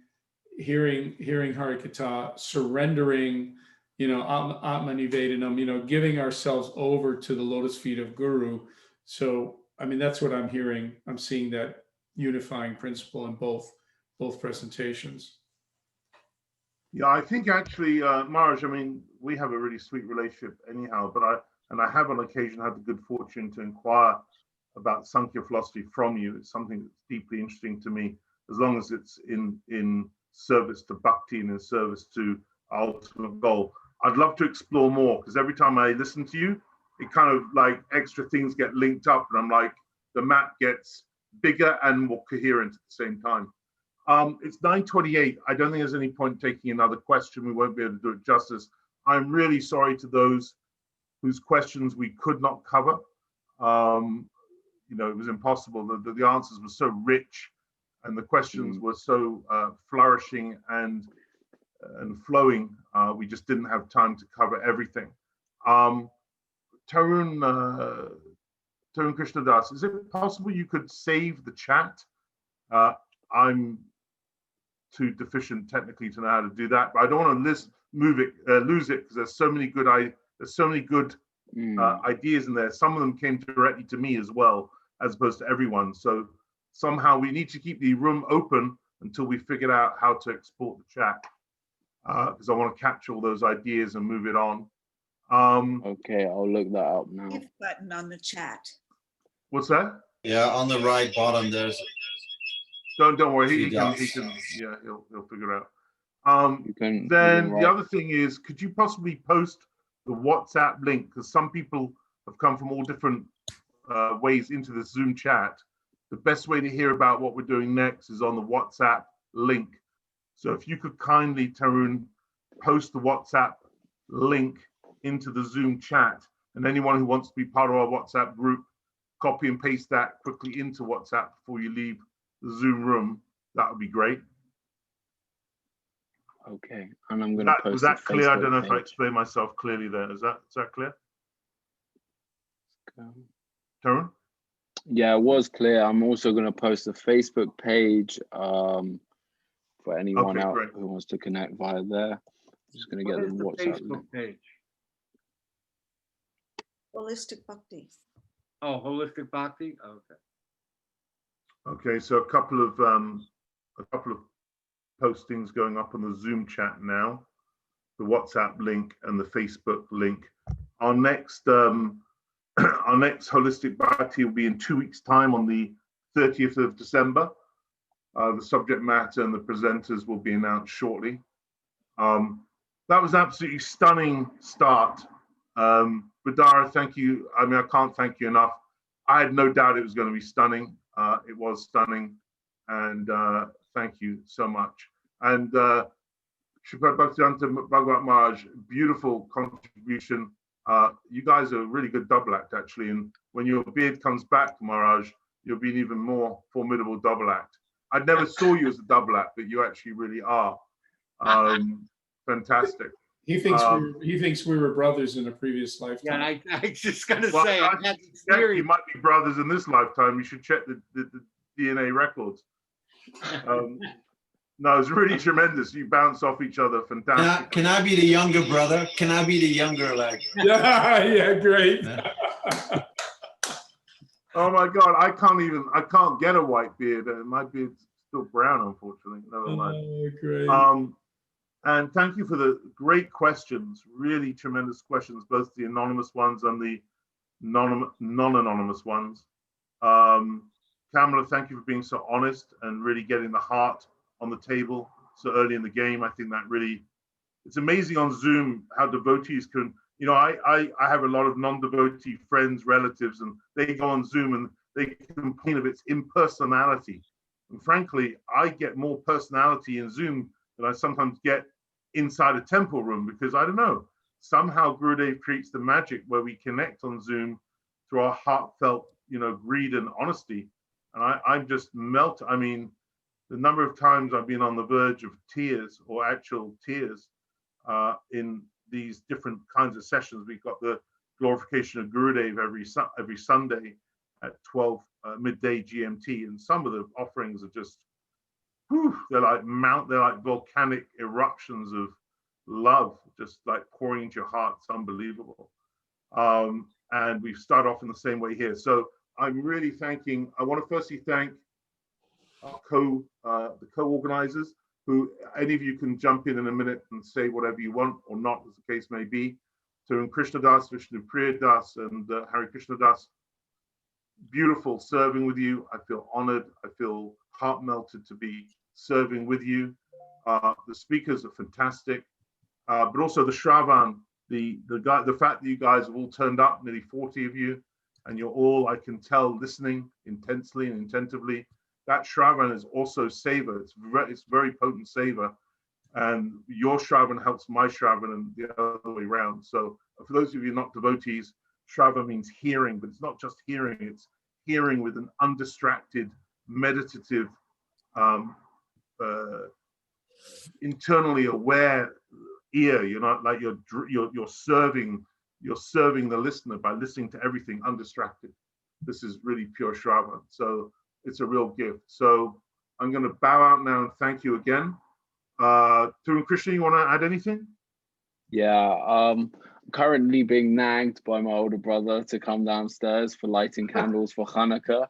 hearing Harikatha, surrendering, Atma Nivedanam, giving ourselves over to the lotus feet of Guru. So, I mean, that's what I'm hearing. I'm seeing that unifying principle in both presentations. Yeah, I think actually, Maharaj, I mean, we have a really sweet relationship anyhow, but I have on occasion had the good fortune to inquire about Sankhya philosophy from you. It's something that's deeply interesting to me, as long as it's in service to bhakti and in service to our ultimate goal. I'd love to explore more, because every time I listen to you, it kind of like extra things get linked up, and I'm like, the map gets bigger and more coherent at the same time. It's 9:28. I don't think there's any point taking another question. We won't be able to do it justice. I'm really sorry to those whose questions we could not cover. You know, it was impossible. The answers were so rich, and the questions were so flourishing and flowing. We just didn't have time to cover everything. Tarun Krishnadas, is it possible you could save the chat? I'm too deficient technically to know how to do that, but I don't want to lose it because there's so many good ideas in there. Some of them came directly to me as well, as opposed to everyone. So somehow we need to keep the room open until we figured out how to export the chat, because I want to capture all those ideas and move it on. Okay, I'll look that up now. Give button on the chat. What's that? Yeah, on the right bottom, there's. Don't worry. He can. Yeah, he'll figure it out. Then the other thing is, could you possibly post the WhatsApp link? Because some people have come from all different ways into the Zoom chat. The best way to hear about what we're doing next is on the WhatsApp link. So if you could kindly, Tarun, post the WhatsApp link into the Zoom chat, and anyone who wants to be part of our WhatsApp group, copy and paste that quickly into WhatsApp before you leave the Zoom room. That would be great. Okay, and I'm going to post. Was that clear? Facebook I don't know if I page. explained myself clearly there. Is that clear? Tarun? Yeah, it was clear. I'm also going to post a Facebook page for anyone out who wants to connect via there. I'm just going to get the WhatsApp link. Page? Holistic Bhakti. Oh, Holistic Bhakti. Oh, okay. Okay, so a couple of postings going up on the Zoom chat now, the WhatsApp link and the Facebook link. Our next Holistic Bhakti will be in 2 weeks' time on the 30th of December. The subject matter and the presenters will be announced shortly. That was absolutely stunning start. Bhudhara, thank you. I mean, I can't thank you enough. I had no doubt it was going to be stunning. It was stunning, and thank you so much. And Shripad Bhaktivedanta Bhagavat Maharaj, beautiful contribution. You guys are a really good double act, actually. And when your beard comes back, Maharaj, you'll be an even more formidable double act. I never saw you as a double act, but you actually really are. Fantastic. He thinks we were brothers in a previous lifetime. Yeah, I just gonna say, I had this theory. You might be brothers in this lifetime. You should check the DNA records. No, it's really tremendous. You bounce off each other. Fantastic. Can I be the younger brother? Can I be the younger leg? Yeah, great. Oh my God, I can't get a white beard. My beard's still brown, unfortunately. Never mind. Oh, great. And thank you for the great questions, really tremendous questions, both the anonymous ones and the non-anonymous ones. Kamala, thank you for being so honest and really getting the heart on the table so early in the game. I think that really, it's amazing on Zoom how devotees can, you know, I have a lot of non-devotee friends, relatives, and they go on Zoom and they complain of its impersonality. And frankly, I get more personality in Zoom than I sometimes get inside a temple room, because I don't know, somehow Gurudev creates the magic where we connect on Zoom through our heartfelt, you know, greed and honesty. And I'm just melt. I mean, the number of times I've been on the verge of tears or actual tears in these different kinds of sessions. We've got the glorification of Gurudev every Sunday at 12 midday GMT, and some of the offerings are just, they're like volcanic eruptions of love, just like pouring into your heart. It's unbelievable. And we start off in the same way here. So I'm really thanking, I want to firstly thank our the co-organizers, who any of you can jump in a minute and say whatever you want or not, as the case may be. To Krishna Das, Vishnu Priya Das, and Hari Krishna Das. Beautiful serving with you. I feel honored. I feel heart melted to be serving with you. The speakers are fantastic, but also the Shravan, the fact that you guys have all turned up, nearly 40 of you, and you're all, I can tell, listening intensely and attentively. That Shravan is also savor. It's very potent savor, and your Shravan helps my Shravan and the other way around. So for those of you not devotees, Shravan means hearing, but it's not just hearing, it's hearing with an undistracted, meditative, internally aware ear. You're not like you're serving the listener by listening to everything undistracted. This is really pure Shravan. So it's a real gift. So I'm going to bow out now and thank you again. Tarun Krishna, you want to add anything? Yeah, currently being nagged by my older brother to come downstairs for lighting candles for Hanukkah.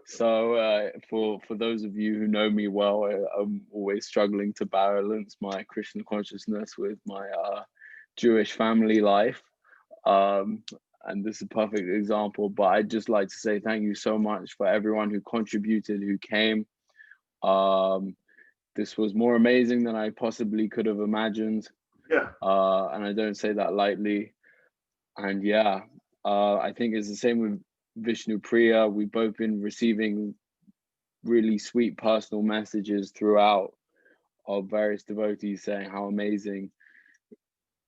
So for those of you who know me well, I'm always struggling to balance my Krishna consciousness with my Jewish family life. And this is a perfect example, but I'd just like to say thank you so much for everyone who contributed, who came. This was more amazing than I possibly could have imagined. Yeah. And I don't say that lightly. And yeah, I think it's the same with Vishnu Priya. We've both been receiving really sweet personal messages throughout of various devotees saying how amazing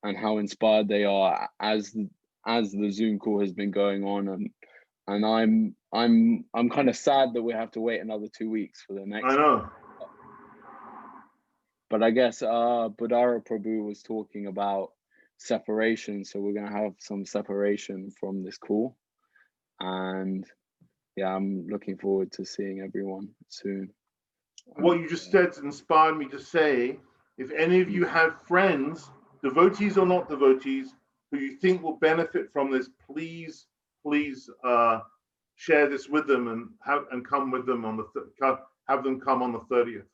and how inspired they are as the Zoom call has been going on, and I'm kind of sad that we have to wait another 2 weeks for the next. I know. But I guess Bhudhara Prabhu was talking about separation, so we're gonna have some separation from this call, and yeah, I'm looking forward to seeing everyone soon. What you just said inspired me to say, if any of you have friends, devotees or not devotees, who you think will benefit from this, please share this with them and come with them on have them come on the 30th.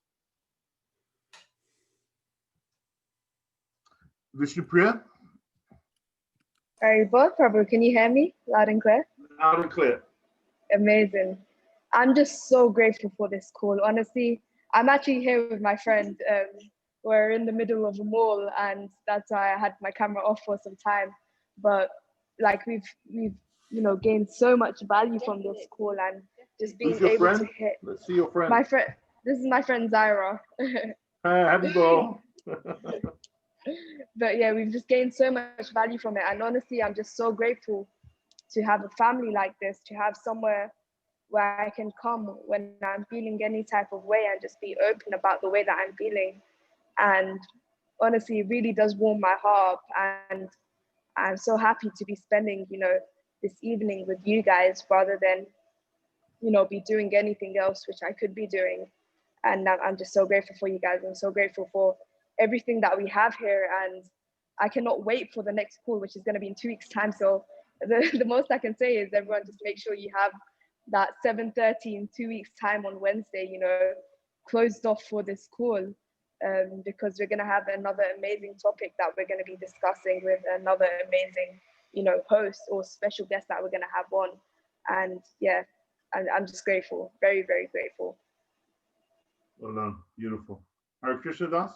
Vishnupriya? Very well, Prabhu. Can you hear me loud and clear? Loud and clear. Amazing. I'm just so grateful for this call. Honestly, I'm actually here with my friend. We're in the middle of a mall, and that's why I had my camera off for some time. But like we've gained so much value from this call, and just being able friend? to hit. Let's see your friend. My friend. This is my friend Zaira. Happy ball. But yeah, we've just gained so much value from it, and honestly, I'm just so grateful to have a family like this, to have somewhere where I can come when I'm feeling any type of way and just be open about the way that I'm feeling. And honestly, it really does warm my heart, and I'm so happy to be spending, this evening with you guys rather than, be doing anything else which I could be doing. And I'm just so grateful for you guys. I'm so grateful for everything that we have here, and I cannot wait for the next call, which is going to be in 2 weeks' time. So the most I can say is everyone just make sure you have that 7:30 in 2 weeks' time on Wednesday, closed off for this call, because we're going to have another amazing topic that we're going to be discussing with another amazing, host or special guest that we're going to have on. And yeah, I'm just grateful, very, very grateful. Well done, beautiful. Hare Krishna Das?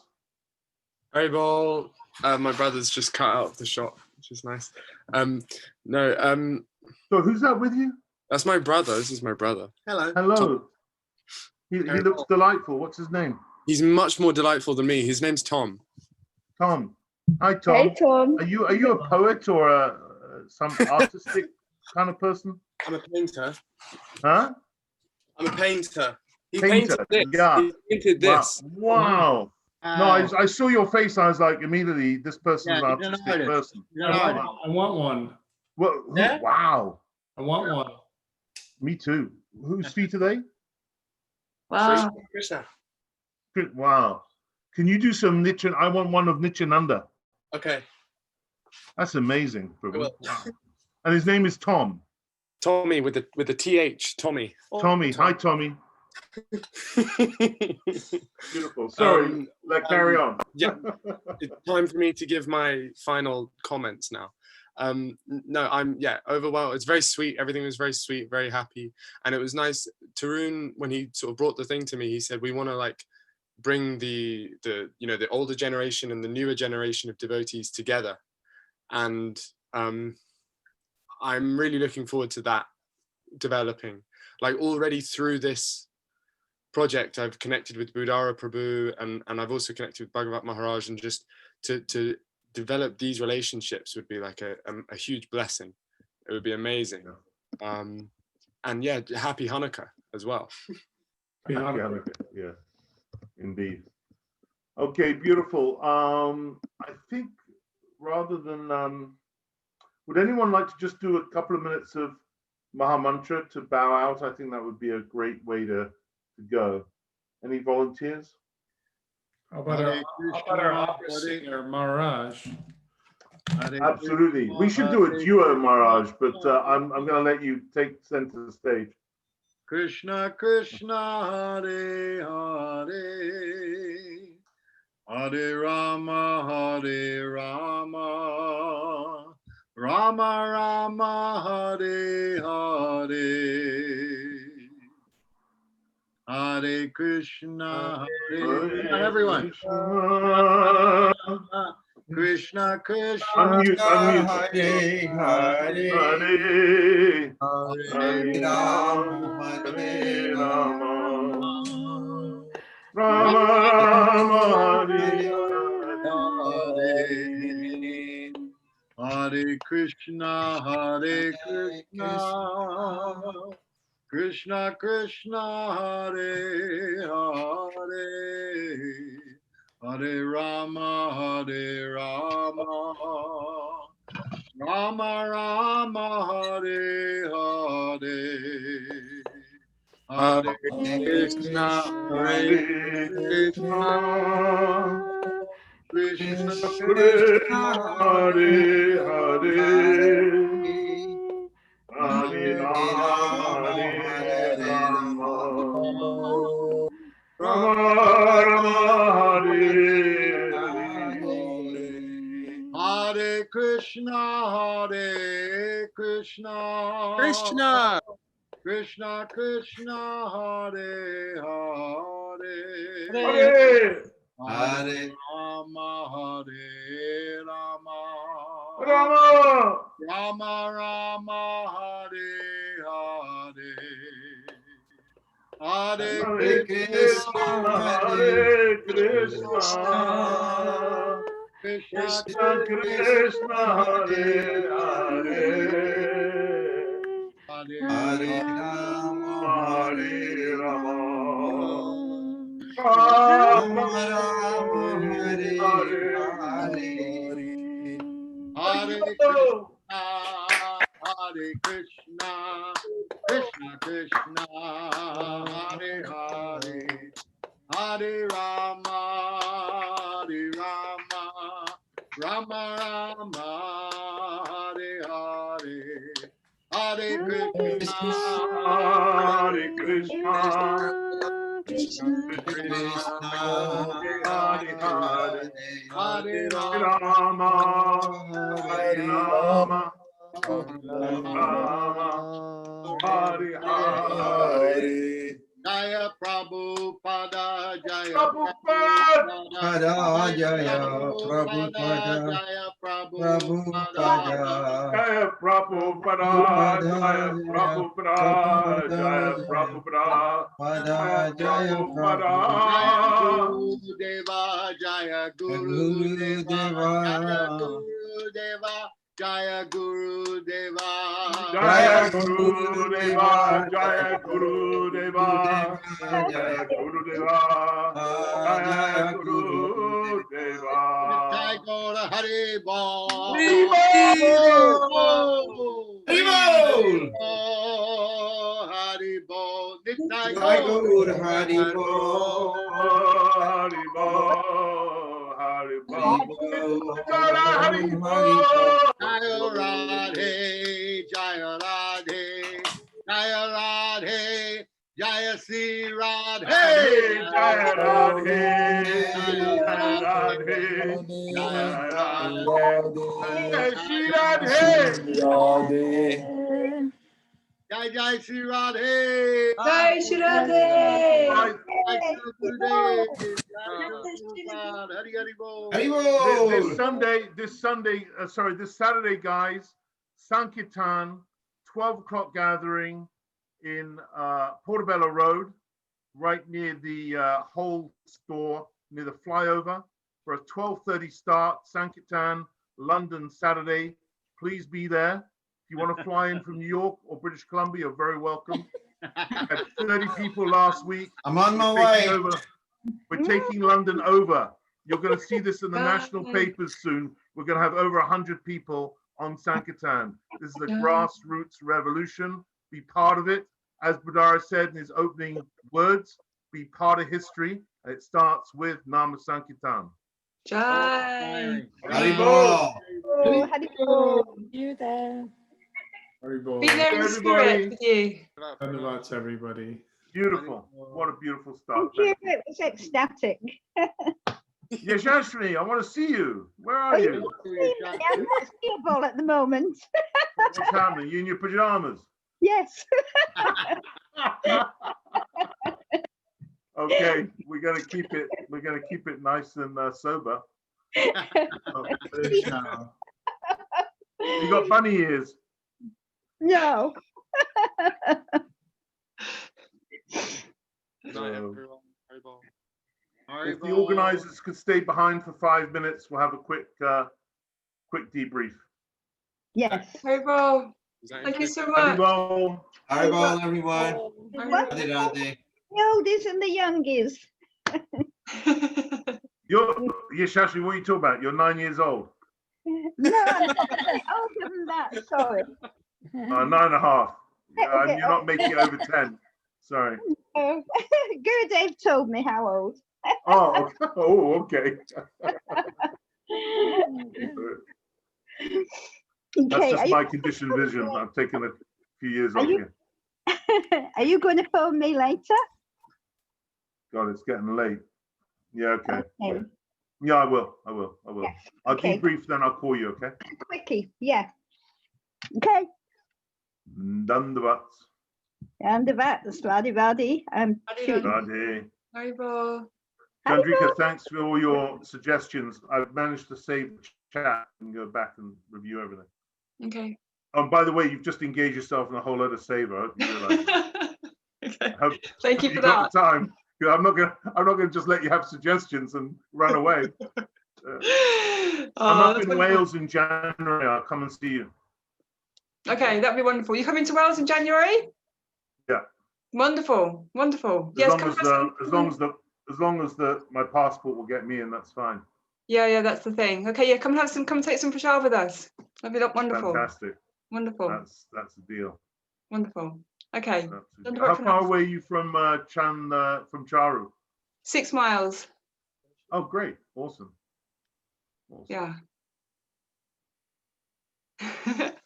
Haribol, my brother's just cut out of the shot, which is nice. So who's that with you? That's my brother. This is my brother. Hello. Hello. He looks delightful. What's his name? He's much more delightful than me. His name's Tom. Tom. Hi, Tom. Hey, Tom. Are you a poet or some artistic kind of person? I'm a painter. Huh? I'm a painter. He Painter. painted this. Yeah. He painted this. Wow. No, I saw your face. I was like, immediately, this person's an artistic person. I want one. Well, Yeah? Wow. I want one. Me too. Whose feet are they? Wow. Krishna. Wow. Can you do some Nityan? I want one of Nityananda. Okay. That's amazing. Well. Wow. And his name is Tom. Tommy with the TH. Tommy. Tommy. Hi, Tommy. Beautiful. Sorry. Carry on. Yeah. It's time for me to give my final comments now. No, I'm overwhelmed. It's very sweet. Everything was very sweet, very happy. And it was nice. Tarun, when he sort of brought the thing to me, he said, we want to bring the older generation and the newer generation of devotees together. And I'm really looking forward to that developing. Like already through this project, I've connected with Bhudhara Prabhu, and I've also connected with Bhagavat Maharaj, and just to develop these relationships would be like a huge blessing. It would be amazing. And yeah, happy Hanukkah as well. Happy Hanukkah, yeah, indeed. Okay, beautiful. I think rather than, would anyone like to just do a couple of minutes of Maha Mantra to bow out? I think that would be a great way to go. Any volunteers? How about our opera singer, Maharaj? Absolutely. We should do a duo, Maharaj, but I'm going to let you take center stage. Krishna Krishna Hare Hare Hare Rama Hare Rama Rama Rama Hare Hare Hare Krishna Hare everyone Krishna Krishna Unmute. Hare Hare Hare Rama Hare Rama Rama Rama Hare Hare Krishna Hare Krishna Krishna Krishna Hare Hare Hare Rama Hare Rama Rama Rama Hare Hare Hare Krishna Hare Krishna Krishna Krishna Hare Hare Hare Rama Hare Rama Rama Rama Hare Krishna Hare Krishna Krishna Krishna Krishna Hare Hare Hare Hare Rama Hare Rama Rama Rama Rama Hare Hare Hare Krishna Hare Krishna Krishna Krishna Hare Hare Hare Rama Hare Rama Rama Rama Hare Hare Hare Krishna Krishna Krishna Hare Hare Hare Rama Rama Rama Hare Hare Hare Krishna Hare Krishna Krishna Krishna Hare Hare Hare Rama Hare Rama Rama Hare Hare Jaya Prabhupada Jaya Prabhupada Jaya Prabhupada Jaya Prabhupada Jaya Prabhupada Jaya Prabhupada Jaya Prabhupada Jaya Prabhupada Guru Deva Jaya Guru Deva Jaya Guru Deva Jaya Guru Deva Jaya Guru Deva Jaya Guru Deva Jaya Guru Deva Jai Gaur Hari Bol Hari Bol Jai Gaur Hari Bol Hari Bol Hari Bol Hari Bol Jaya Radhe Jaya Radhe Jaya Radhe Jaya Sri Radhe Jaya Radhe Jaya Radhe Jaya Radhe Shri Radhe Jai Jai Sri Radhe Jai Shri Radhe. This Saturday, guys, Sankirtan, 12 o'clock gathering in Portobello Road, right near the whole store, near the flyover, for a 12:30 start. Sankirtan, London, Saturday. Please be there. If you want to fly in from New York or British Columbia, you're very welcome. We had 30 people last week. I'm on my way. We're taking London over. You're going to see this in the national papers soon. We're going to have over 100 people on Sankirtan. This is a grassroots revolution. Be part of it. As Bhudhara said in his opening words, be part of history. It starts with Nama Sankirtan. Jai. Haribol. Oh, Haribol. You there. Haribol. Be there in the spirit with you. Dhanavats, everybody. Beautiful. What a beautiful start. Thank you. It was ecstatic. Yashashri, I want to see you. Where are you? I'm not seeable at the moment. What's happening? You in your pajamas? Yes. Okay, we're gonna keep it nice and sober. You got bunny ears. No. If the organizers could stay behind for 5 minutes, we'll have a quick debrief. Yes. Haribol. Thank you so much. Haribol, everyone. What? Radhe Radhe. The oldies and the youngies. Yashashri, what are you talking about? You're 9 years old. No, I'm not older than that. Sorry. 9.5. You're not making it over 10. Sorry. Guru Dave told me how old. Oh, okay. That's Okay, just my conditioned vision. I've taken a few years off here. Are you going to phone me later? God, it's getting late. Yeah, okay. Okay. Yeah, I will. Yes, I'll okay. debrief, then I'll call you, okay? Quickie, yeah. Okay. Dandavats. And that's Radhe Radhe. Radhe. Haribol. Chandrika, thanks for all your suggestions. I've managed to save the chat and go back and review everything. Okay. By the way, you've just engaged yourself in a whole lot of saver. I hope you realize. Okay. Thank you for that. Got the time. I'm not gonna just let you have suggestions and run away. I'm up in Wales in January. I'll come and see you. Okay, that'd be wonderful. You coming to Wales in January? Yeah. Wonderful, wonderful. As long as my passport will get me in, that's fine. Yeah, that's the thing. Okay, yeah, come take some prashad with us. That'd be wonderful. Fantastic. Wonderful. That's the deal. Wonderful. Okay. How far away are you from Charu? 6 miles. Oh, great! Awesome. Yeah.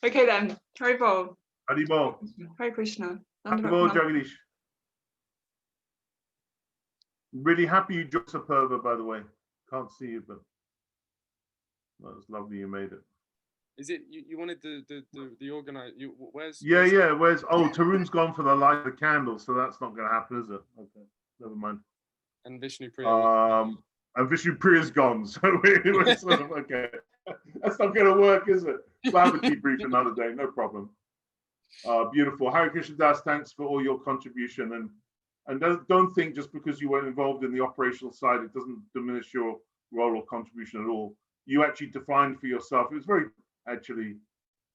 Okay then. Haribol. Haribol. Hare Krishna. Haribol, Jagadish. Really happy you joined Superba, by the way. Can't see you, but that was lovely you made it. Is it you wanted the organize? Where's? Yeah. Where's? Oh, Tarun's gone for the light of the candle, so that's not going to happen, is it? Okay, never mind. And Vishnu Priya. And Vishnu Priya's gone, so we're sort of okay. That's not going to work, is it? We'll have a debrief another day, no problem. Beautiful. Hare Krishna Das, thanks for all your contribution, and don't think just because you weren't involved in the operational side, it doesn't diminish your role or contribution at all. You actually defined for yourself. It was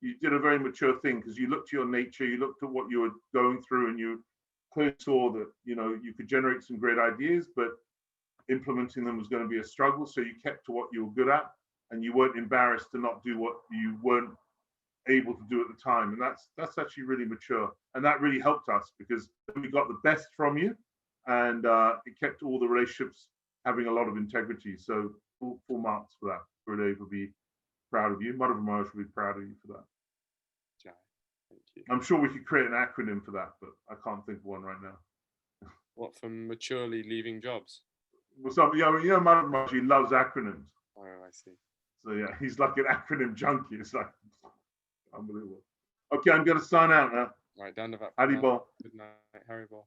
you did a very mature thing because you looked at your nature, you looked at what you were going through, and you clearly saw that you could generate some great ideas, but implementing them was going to be a struggle. So you kept to what you were good at, and you weren't embarrassed to not do what you weren't able to do at the time. And that's actually really mature, and that really helped us because we got the best from you, and it kept all the relationships having a lot of integrity. So full marks for that. Gurudev will be proud of you. Madhav Maharaj will be proud of you for that. Thank you. I'm sure we could create an acronym for that, but I can't think of one right now. What, from maturely leaving jobs? Well, Madhav Maharaj, he loves acronyms. Oh, I see. So yeah, he's like an acronym junkie. It's like unbelievable. Okay, I'm going to sign out now. Right, Dandavat. Haribol. Good night, Haribol.